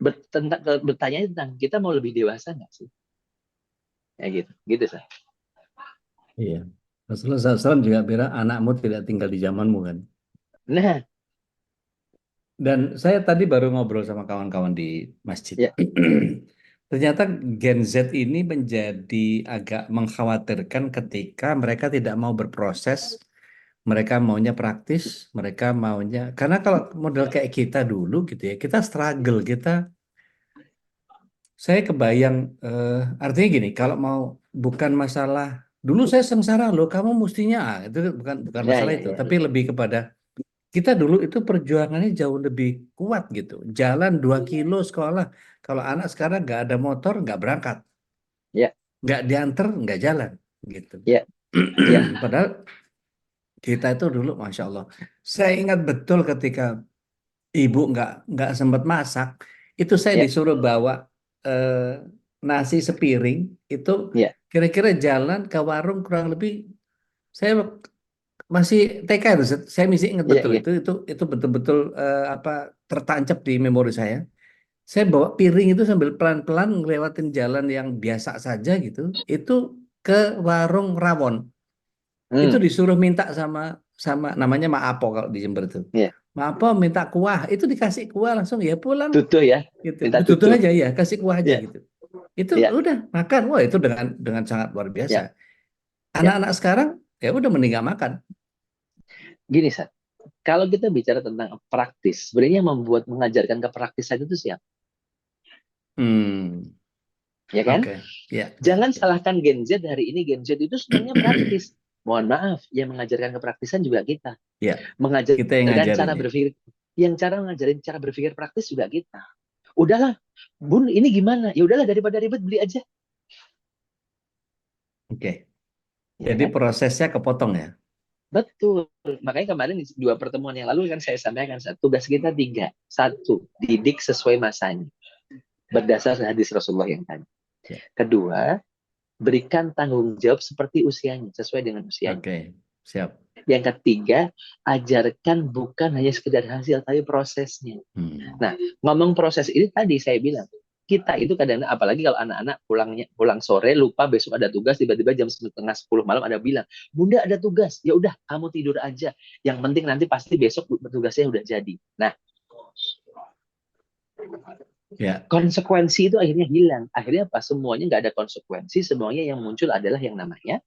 bertanya tentang kita mau lebih dewasa nggak sih? Ya gitu saya. Iya. Rasulullah SAW juga bilang anakmu tidak tinggal di zamanmu kan. Nah, Dan saya tadi baru ngobrol sama kawan-kawan di masjid. ya, Ternyata Gen Z ini menjadi agak mengkhawatirkan ketika mereka tidak mau berproses, mereka maunya praktis, mereka maunya karena kalau model kayak kita dulu gitu ya, kita struggle, saya kebayang artinya gini, kalau mau bukan masalah dulu saya sengsara loh, kamu mestinya itu bukan ya, masalah ya, itu, ya, tapi lebih kepada kita dulu itu perjuangannya jauh lebih kuat gitu. Jalan 2 kilo sekolah. Kalau anak sekarang nggak ada motor, nggak berangkat. ya, Nggak diantar, nggak jalan gitu. ya, ya, Padahal kita itu dulu, Masya Allah. Saya ingat betul ketika ibu nggak sempat masak, itu saya ya, disuruh bawa eh, nasi sepiring, itu ya, kira-kira jalan ke warung kurang lebih, saya masih TK itu, saya masih ingat ya, betul ya, itu betul-betul apa tertancap di memori saya. Saya bawa piring itu sambil pelan-pelan ngelewatin jalan yang biasa saja gitu, itu ke warung rawon. Itu hmm, disuruh minta sama sama namanya Maapo kalau di Jember itu. ya, Maapo minta kuah, itu dikasih kuah langsung ya pulang tutuh ya, gitu. minta Betul tutuh, aja ya, kasih kuah aja ya, gitu. Itu ya, udah makan, wah itu dengan sangat luar biasa. ya, ya. Anak-anak sekarang ya udah mending nggak makan. Gini, Sat. Kalau kita bicara tentang praktis, sebenarnya yang membuat mengajarkan kepraktisan itu siapa? Hmm, Ya kan? oke. Ya, ya, Jangan ya. salahkan Gen Z hari ini. Gen Z itu sebenarnya praktis. Mohon maaf, yang mengajarkan kepraktisan juga kita. Ya, kita yang Mengajarkan ngajarin cara ya. berpikir, yang cara mengajarin cara berpikir praktis juga kita. Udahlah, Bun, ini gimana? Ya udahlah, daripada ribet beli aja. Oke. Ya Jadi kan? prosesnya kepotong ya. Betul. Makanya kemarin di 2 pertemuan yang lalu kan saya sampaikan, tugas kita 3. 1, didik sesuai masanya. Berdasar hadis Rasulullah yang tadi. Ya. Kedua, berikan tanggung jawab seperti usianya, sesuai dengan usianya. Oke, siap. Yang ketiga, ajarkan bukan hanya sekedar hasil, tapi prosesnya. Nah, ngomong proses ini tadi saya bilang, kita itu kadang-kadang, apalagi kalau anak-anak pulang sore, lupa besok ada tugas, tiba-tiba jam 9:30 malam ada bilang, Bunda ada tugas, ya udah kamu tidur aja. Yang penting nanti pasti besok tugasnya udah jadi. Nah, Ya, konsekuensi itu akhirnya hilang. Akhirnya apa? Semuanya nggak ada konsekuensi, semuanya yang muncul adalah yang namanya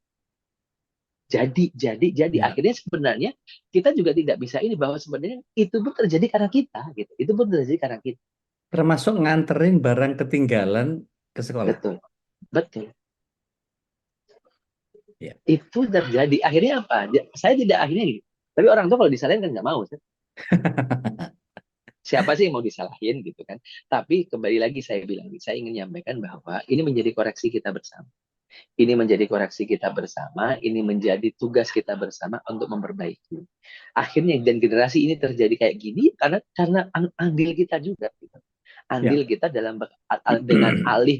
jadi. ya. Akhirnya sebenarnya kita juga tidak bisa ini bahwa sebenarnya itu pun terjadi karena kita, gitu. Itu pun terjadi karena kita. Termasuk nganterin barang ketinggalan ke sekolah. Betul, betul. Ya. Itu terjadi. Akhirnya apa? Saya tidak akhirnya gitu. Tapi orang tua kalau disalahin kan nggak mau. Siapa sih yang mau disalahin gitu kan? Tapi kembali lagi saya bilang, saya ingin menyampaikan bahwa ini menjadi koreksi kita bersama. Ini menjadi koreksi kita bersama, ini menjadi tugas kita bersama untuk memperbaiki. Akhirnya dan generasi ini terjadi kayak gini karena andil kita juga. Gitu. Andil Ya. kita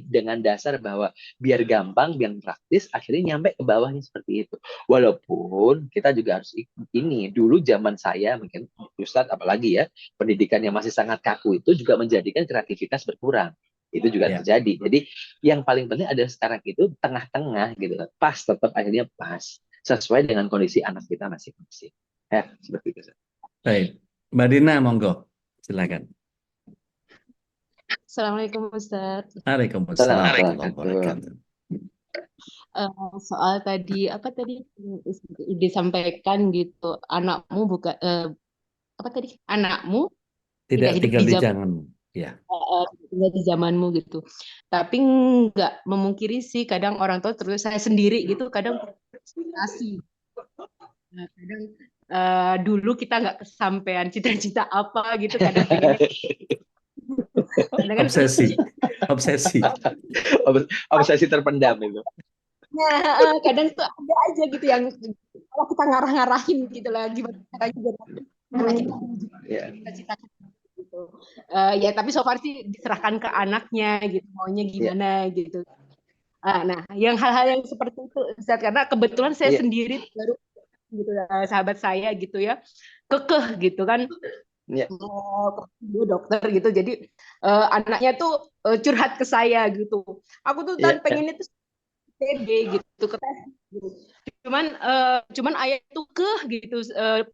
dengan dasar bahwa biar gampang, biar praktis, akhirnya nyampe ke bawahnya seperti itu. Walaupun kita juga harus ini, dulu zaman saya, mungkin Ustadz apalagi ya, pendidikan yang masih sangat kaku itu juga menjadikan kreativitas berkurang. Itu juga Ya. terjadi. Jadi yang paling penting adalah sekarang itu tengah-tengah gitu kan. Pas, tetap akhirnya pas. Sesuai dengan kondisi anak kita masing-masing. Ya, seperti itu. Baik. Mbak Dina, monggo. Silakan. Assalamualaikum Ustadz. Waalaikumsalam warahmatullahi Assalamualaikum. wabarakatuh. Soal tadi apa tadi disampaikan gitu, anakmu bukan apa tadi? Anakmu Tidak hidup tinggal di di zaman janganmu. Ya. tinggal di zamanmu gitu. Tapi nggak memungkiri sih kadang orang tua terus saya sendiri gitu kadang frustasi. Nah, kadang dulu kita nggak kesampaian cita-cita apa gitu kadang pengennya kadang kan Obsesi. Obsesi. Obsesi terpendam itu. Nah, kadang tuh ada aja gitu yang kalau kita ngarah-ngarahin gitu lah gimana caranya biar anak kita Ya. cita-cita gitu. Ya tapi so far sih diserahkan ke anaknya gitu maunya gimana gitu. Nah, yang hal-hal yang seperti itu Ustaz, karena kebetulan saya Iya. sendiri baru gitu sahabat saya gitu ya kekeh gitu kan Iya. dia dokter gitu jadi anaknya tuh curhat ke saya gitu. Aku tuh Iya. pengen itu TB gitu ke tes gitu. Cuman ayah itu gitu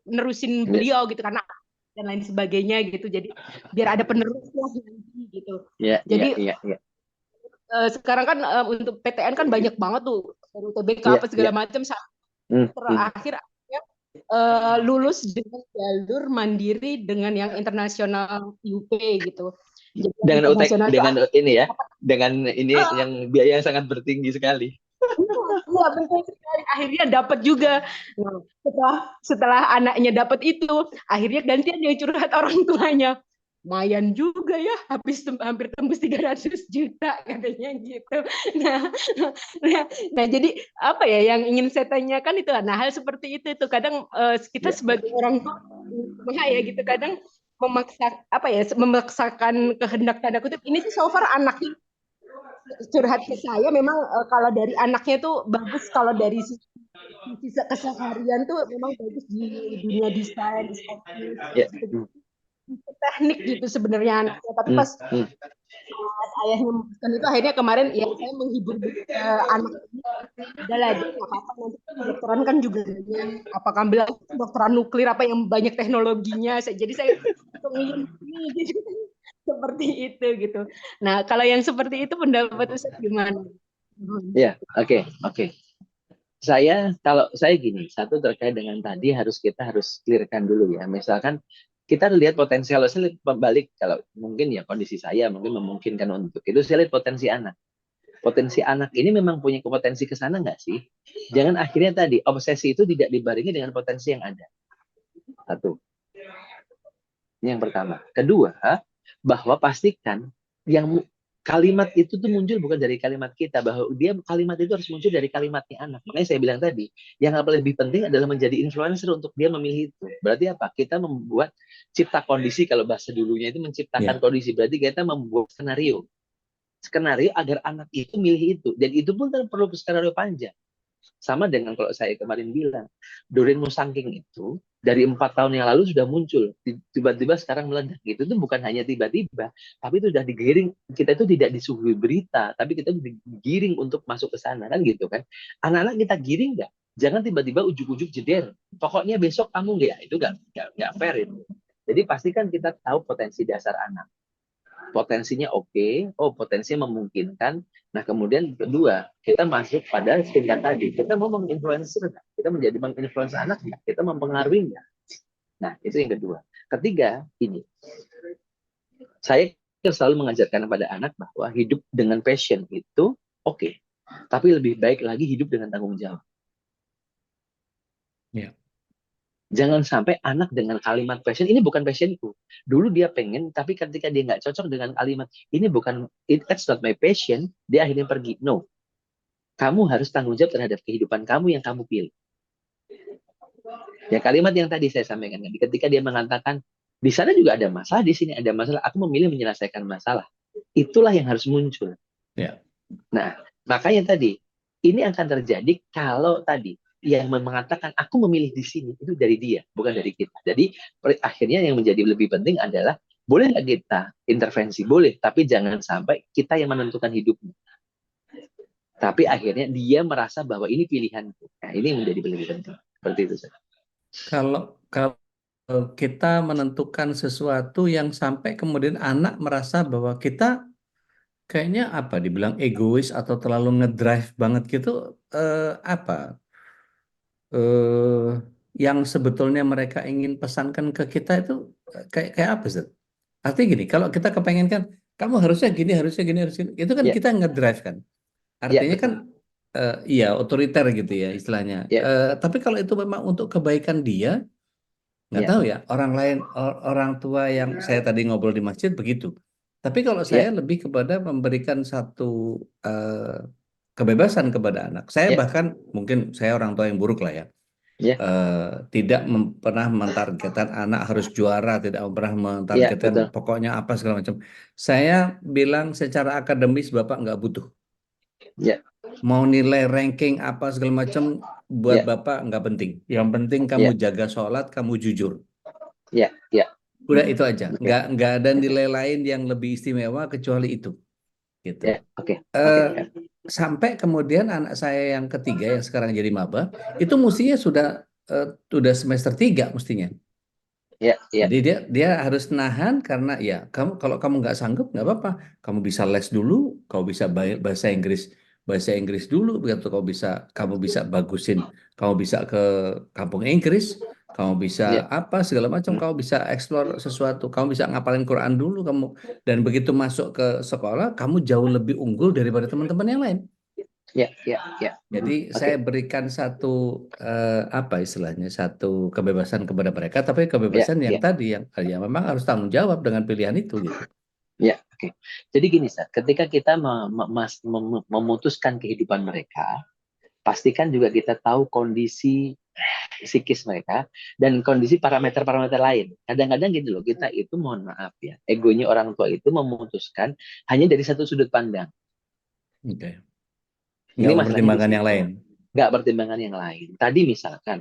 nerusin beliau gitu karena dan lain sebagainya gitu. Jadi biar ada penerusnya nanti gitu. Iya. Jadi Iya. Iya. sekarang kan untuk PTN kan banyak banget tuh UTBK Iya, apa segala iya. macam Hmm, terakhir akhirnya lulus dengan jalur mandiri dengan yang internasional UP gitu. Jadi yang Dengan UTK, internasional itu dengan ini ya, dengan ini yang biaya yang sangat bertinggi sekali. iya betul sekali. Akhirnya dapat juga. Nah, setelah anaknya dapat itu, akhirnya gantian yang curhat orang tuanya. Lumayan juga ya, hampir tembus 300 juta katanya gitu. Nah, nah, jadi apa ya yang ingin saya tanyakan itu, nah hal seperti itu tuh kadang kita Ya. sebagai orang tua ya gitu kadang memaksakan kehendak tanda kutip ini sih so far anaknya curhat ke saya memang kalau dari anaknya tuh bagus kalau dari sisi keseharian tuh memang bagus di dunia desain Ya. teknik gitu sebenarnya anaknya tapi pas ayahnya memutuskan itu akhirnya kemarin ya saya menghibur anak ini adalah dia nggak apa-apa nanti kedokteran kan juga apakah bilang kedokteran nuklir apa yang banyak teknologinya jadi saya gitu seperti itu gitu. Nah, kalau yang seperti itu pendapat Ustaz gimana? Ya, oke. Kalau saya gini, satu terkait dengan tadi kita harus clearkan dulu ya. Misalkan kita lihat potensial, saya lihat balik kalau mungkin ya kondisi saya mungkin memungkinkan untuk itu saya lihat potensi anak. Potensi anak ini memang punya potensi ke sana nggak sih? Jangan akhirnya tadi obsesi itu tidak dibarengi dengan potensi yang ada. Satu. Ini yang pertama. Kedua, bahwa pastikan yang kalimat itu tuh muncul bukan dari kalimat kita, bahwa kalimat itu harus muncul dari kalimatnya anak. Makanya saya bilang tadi, yang lebih penting adalah menjadi influencer untuk dia memilih itu. Berarti apa? Kita membuat cipta kondisi, kalau bahasa dulunya itu menciptakan kondisi. Berarti kita membuat skenario agar anak itu milih itu. Dan itu pun kan perlu skenario panjang. Sama dengan kalau saya kemarin bilang, Doreen Musangking itu dari 4 tahun yang lalu sudah muncul, tiba-tiba sekarang meledak. Itu tuh bukan hanya tiba-tiba, tapi itu sudah digiring. Kita itu tidak disuguhi berita, tapi kita digiring untuk masuk ke sana kan gitu kan. Anak-anak kita giring nggak? Jangan tiba-tiba ujuk-ujuk jeder. Pokoknya besok kamu nggak, itu nggak fair itu. Jadi pastikan kita tahu potensi dasar anak. Potensinya oke, potensinya memungkinkan. Nah, kemudian kedua, kita masuk pada tingkat tadi. Kita mau menginfluencer, kita menjadi menginfluencer anak, kita mempengaruhi nggak? Nah, itu yang kedua. Ketiga, ini. Saya selalu mengajarkan kepada anak bahwa hidup dengan passion itu oke. Tapi lebih baik lagi hidup dengan tanggung jawab. Ya. Jangan sampai anak dengan kalimat passion, ini bukan passionku. Dulu dia pengen, tapi ketika dia nggak cocok dengan kalimat, ini bukan, that's not my passion, dia akhirnya pergi. No. Kamu harus tanggung jawab terhadap kehidupan kamu yang kamu pilih. Ya, kalimat yang tadi saya sampaikan. Ketika dia mengatakan, di sana juga ada masalah, di sini ada masalah, aku memilih menyelesaikan masalah. Itulah yang harus muncul. Ya. Nah, makanya tadi, ini akan terjadi kalau tadi, yang mengatakan aku memilih di sini itu dari dia, bukan dari kita. Jadi akhirnya yang menjadi lebih penting adalah Boleh nggak kita intervensi? Boleh, tapi jangan sampai kita yang menentukan hidupnya. Tapi akhirnya dia merasa bahwa ini pilihanku. Nah, ini yang menjadi lebih penting. Seperti itu, Ustaz. Kalau kita menentukan sesuatu yang sampai kemudian anak merasa bahwa kita kayaknya apa dibilang egois atau terlalu ngedrive banget gitu, apa eh, yang sebetulnya mereka ingin pesankan ke kita itu kayak kayak apa sih? Artinya gini, kalau kita kepengen kan kamu harusnya gini, harus gini, itu kan Ya, kita ngedrive kan. ya Artinya kan betul. iya otoriter gitu ya istilahnya. Ya, Tapi kalau itu memang untuk kebaikan dia, nggak ya, tahu ya, orang lain, orang tua yang saya tadi ngobrol di masjid begitu. Tapi kalau saya ya, lebih kepada memberikan satu kebebasan kepada anak. Saya ya, bahkan mungkin saya orang tua yang buruk lah ya. ya, Tidak pernah mentargetkan anak harus juara, tidak pernah ya mentargetkan betul. pokoknya apa segala macam. Saya bilang secara akademis Bapak nggak butuh. Ya, Mau nilai ranking apa segala macam buat ya, Bapak nggak penting. Yang penting kamu ya, jaga sholat, kamu jujur. ya, ya. Udah itu aja. Oke, Nggak ada oke, nilai lain yang lebih istimewa kecuali itu. Gitu. ya, oke, Eh, oke. Sampai kemudian anak saya yang ketiga yang sekarang jadi maba itu mestinya sudah semester 3 mestinya. Ya, ya, Jadi dia harus nahan karena ya kalau kamu nggak sanggup nggak apa-apa. Kamu bisa les dulu, kamu bisa bahasa Inggris dulu, begitu kamu bisa bagusin, kamu bisa ke kampung Inggris, kamu bisa ya. apa segala macam, Hmm. kamu bisa explore sesuatu, kamu bisa ngapalin Quran dulu kamu dan begitu masuk ke sekolah kamu jauh lebih unggul daripada teman-teman yang lain. Ya, ya, ya. Jadi saya Oke, berikan satu apa istilahnya satu kebebasan kepada mereka, tapi ya, kebebasan yang ya, tadi yang ya memang harus tanggung jawab dengan pilihan itu gitu. ya. Oke. Jadi gini, Sat, ketika kita memutuskan kehidupan mereka, pastikan juga kita tahu kondisi psikis mereka dan kondisi parameter-parameter lain. Kadang-kadang gitu loh, kita itu mohon maaf ya, egonya orang tua itu memutuskan hanya dari satu sudut pandang. Oke. Ini Nggak masalahnya di mempertimbangkan yang situ. lain. Nggak pertimbangan yang lain. Tadi misalkan,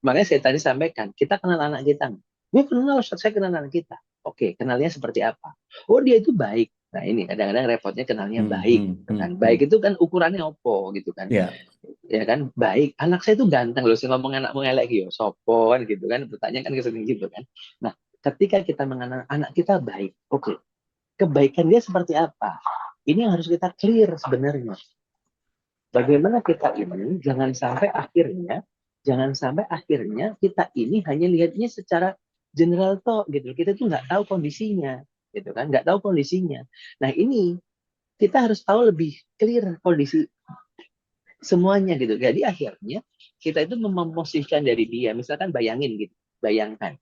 makanya saya tadi sampaikan, kita kenal anak kita. Gue kenal, Ustaz, saya kenal anak kita. Oke, kenalnya seperti apa? Oh, dia itu baik. Nah, ini kadang-kadang repotnya kenalnya Hmm, baik. hmm, Gitu hmm, kan. hmm. Baik itu kan ukurannya opo gitu kan. Ya, Ya kan, baik. Anak saya itu ganteng loh. Saya ngomong anakmu elek gitu, sopon gitu kan. Bertanya kan kesini gitu kan. Nah, ketika kita mengenal anak kita baik, oke. Kebaikan dia seperti apa? Ini yang harus kita clear sebenarnya. Bagaimana kita ini jangan sampai akhirnya kita ini hanya lihatnya secara general toh gitu. Kita tuh nggak tahu kondisinya, gitu kan? Nggak tahu kondisinya. Nah ini kita harus tahu lebih clear kondisi semuanya gitu. Jadi akhirnya kita itu memposisikan dari dia. Misalkan bayangin gitu, bayangkan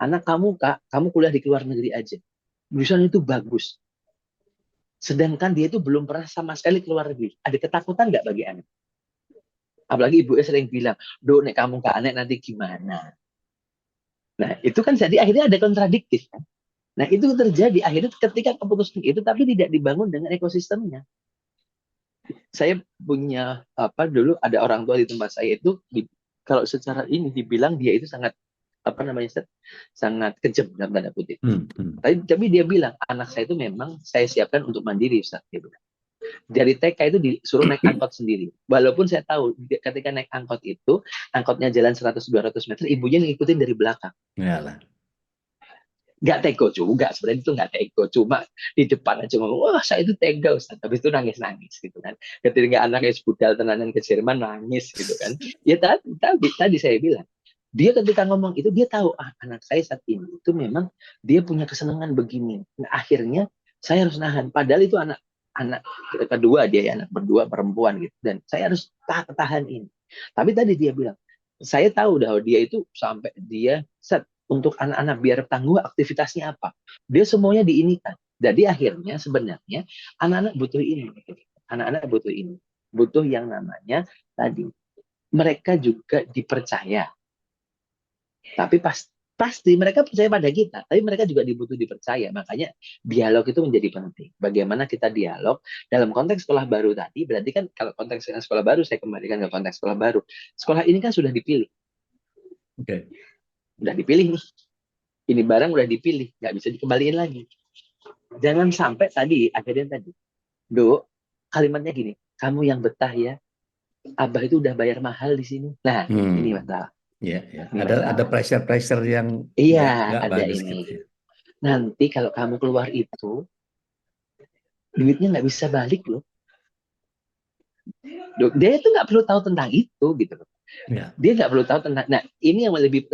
anak kamu kak, kamu kuliah di luar negeri aja, jurusan itu bagus. Sedangkan dia itu belum pernah sama sekali keluar negeri. Ada ketakutan nggak bagi anak? Apalagi ibunya sering bilang, "Dok, nek kamu ke anak nanti gimana?" Nah, itu kan jadi akhirnya ada kontradiktif kan. Nah, itu terjadi akhirnya ketika keputusan itu tapi tidak dibangun dengan ekosistemnya. Saya punya apa dulu ada orang tua di tempat saya itu kalau secara ini dibilang dia itu sangat apa namanya Ustaz? Sangat kejam dalam tanda kutip. hmm, hmm. Tapi dia bilang anak saya itu memang saya siapkan untuk mandiri Ustaz gitu. Dari TK itu disuruh naik angkot sendiri. Walaupun saya tahu ketika naik angkot itu, angkotnya jalan 100-200 meter, ibunya ngikutin dari belakang. Yalah. Nggak tego juga, sebenarnya itu nggak tego. Cuma di depan aja ngomong, wah saya itu tega Ustaz. Habis itu nangis-nangis gitu kan. Ketika anaknya sebudal tenanan ke Jerman, nangis gitu kan. Ya tadi saya bilang, dia ketika ngomong itu, dia tahu, anak saya saat ini itu memang dia punya kesenangan begini. Nah, akhirnya saya harus nahan. Padahal itu anak kedua dia ya, anak berdua perempuan gitu. Dan saya harus tahan ini. Tapi tadi dia bilang, saya tahu bahwa dia itu sampai dia untuk anak-anak biar tangguh aktivitasnya apa. Dia semuanya diinikan. Jadi akhirnya sebenarnya anak-anak butuh ini. Anak-anak butuh ini. Butuh yang namanya tadi. Mereka juga dipercaya. Tapi pasti mereka percaya pada kita, tapi mereka juga dibutuh dipercaya. Makanya dialog itu menjadi penting. Bagaimana kita dialog dalam konteks sekolah baru tadi, berarti kan kalau konteks sekolah baru, saya kembalikan ke konteks sekolah baru. Sekolah ini kan sudah dipilih. Oke. Sudah dipilih nih. Ini barang udah dipilih, nggak bisa dikembaliin lagi. Jangan sampai akhirnya tadi, Do, kalimatnya gini, kamu yang betah ya, Abah itu udah bayar mahal di sini. Nah, ini masalah. Ya, Ini ada masalah. pressure yang Iya, nggak ada bagus ini. gitu ya. Nanti kalau kamu keluar itu, duitnya nggak bisa balik loh. Dia itu nggak perlu tahu tentang itu gitu. Ya. Dia nggak perlu tahu tentang. Nah, ini yang lebih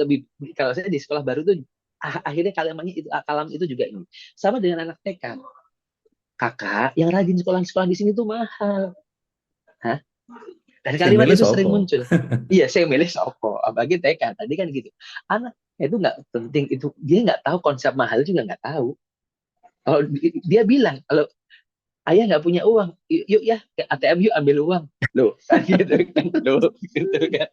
kalau saya di sekolah baru tuh akhirnya kalam itu juga ini. Sama dengan anak TK. Kakak, yang rajin sekolah di sini tuh mahal. Hah? Dan kalimat itu sering muncul. Iya, saya milih Soko. Apalagi TK. Tadi kan gitu. Anak itu nggak penting. Itu dia nggak tahu konsep mahal juga nggak tahu. Kalau dia bilang, kalau ayah nggak punya uang, yuk ya ke ATM yuk ambil uang. Loh, kan gitu kan. Loh, gitu kan.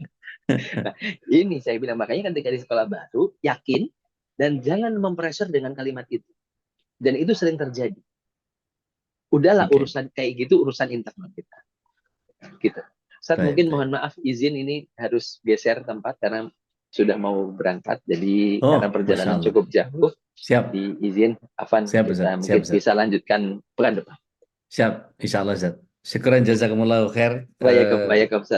Nah, ini saya bilang, makanya ketika di sekolah baru, yakin dan jangan mempressure dengan kalimat itu. Dan itu sering terjadi. Udahlah urusan kayak gitu, urusan internal kita. Gitu. Ustaz, mungkin mohon maaf izin ini harus geser tempat karena sudah mau berangkat. Jadi karena perjalanan cukup jauh. Siap. Diizin Afan siap, kita mungkin bisa lanjutkan pekan depan. Siap, insya Allah Ustaz. Syukuran jazakumullahu khair.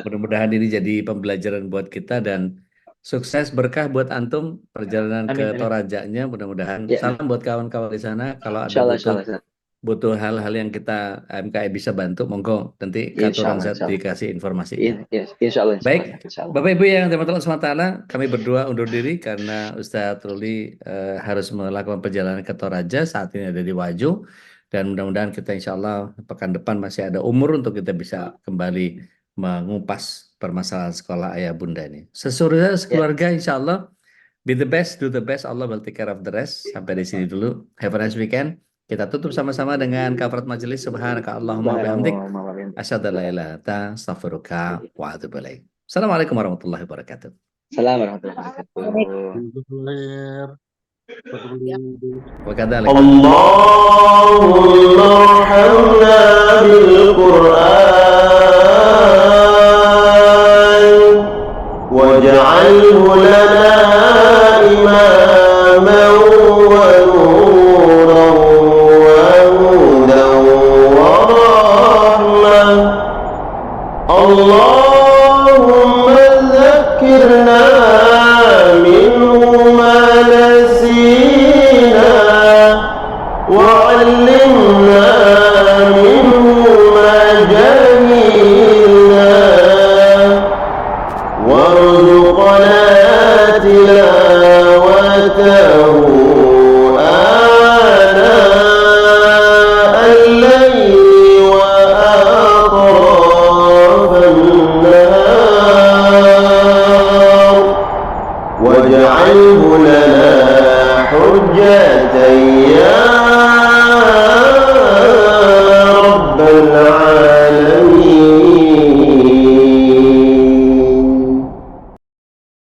Mudah-mudahan ini jadi pembelajaran buat kita dan sukses berkah buat antum perjalanan ke Torajanya. Mudah-mudahan salam buat kawan-kawan di sana. Kalau ada butuh hal-hal yang kita MKI bisa bantu, monggo nanti katuran Ustaz dikasih informasinya. Insya Allah. Baik, Bapak Ibu yang dirahmati Allah SWT, kami berdua undur diri karena Ustaz Ruli harus melakukan perjalanan ke Toraja, saat ini ada di Wajo. Dan mudah-mudahan kita insya Allah pekan depan masih ada umur untuk kita bisa kembali mengupas permasalahan sekolah ayah bunda ini. Sekeluarga insya Allah, be the best, do the best, Allah will take care of the rest. Sampai di sini dulu. Have a nice weekend. Kita tutup sama-sama dengan kafarat majelis. Subhanaka Allahumma bihamdik. Asyhadu an la ilaha illa anta astaghfiruka wa atubu ilaik. Assalamualaikum warahmatullahi wabarakatuh. Assalamualaikum warahmatullahi wabarakatuh. وكذلك اللهم ارحمنا بالقرآن واجعله لنا إماما ونورا وهدى ورحمة اللهم ذكرنا منه ما نسينا وعلمنا منه ما جهلنا وارزقنا تلاوته آناء الليل وأطراف النهار واجعله لنا حجتين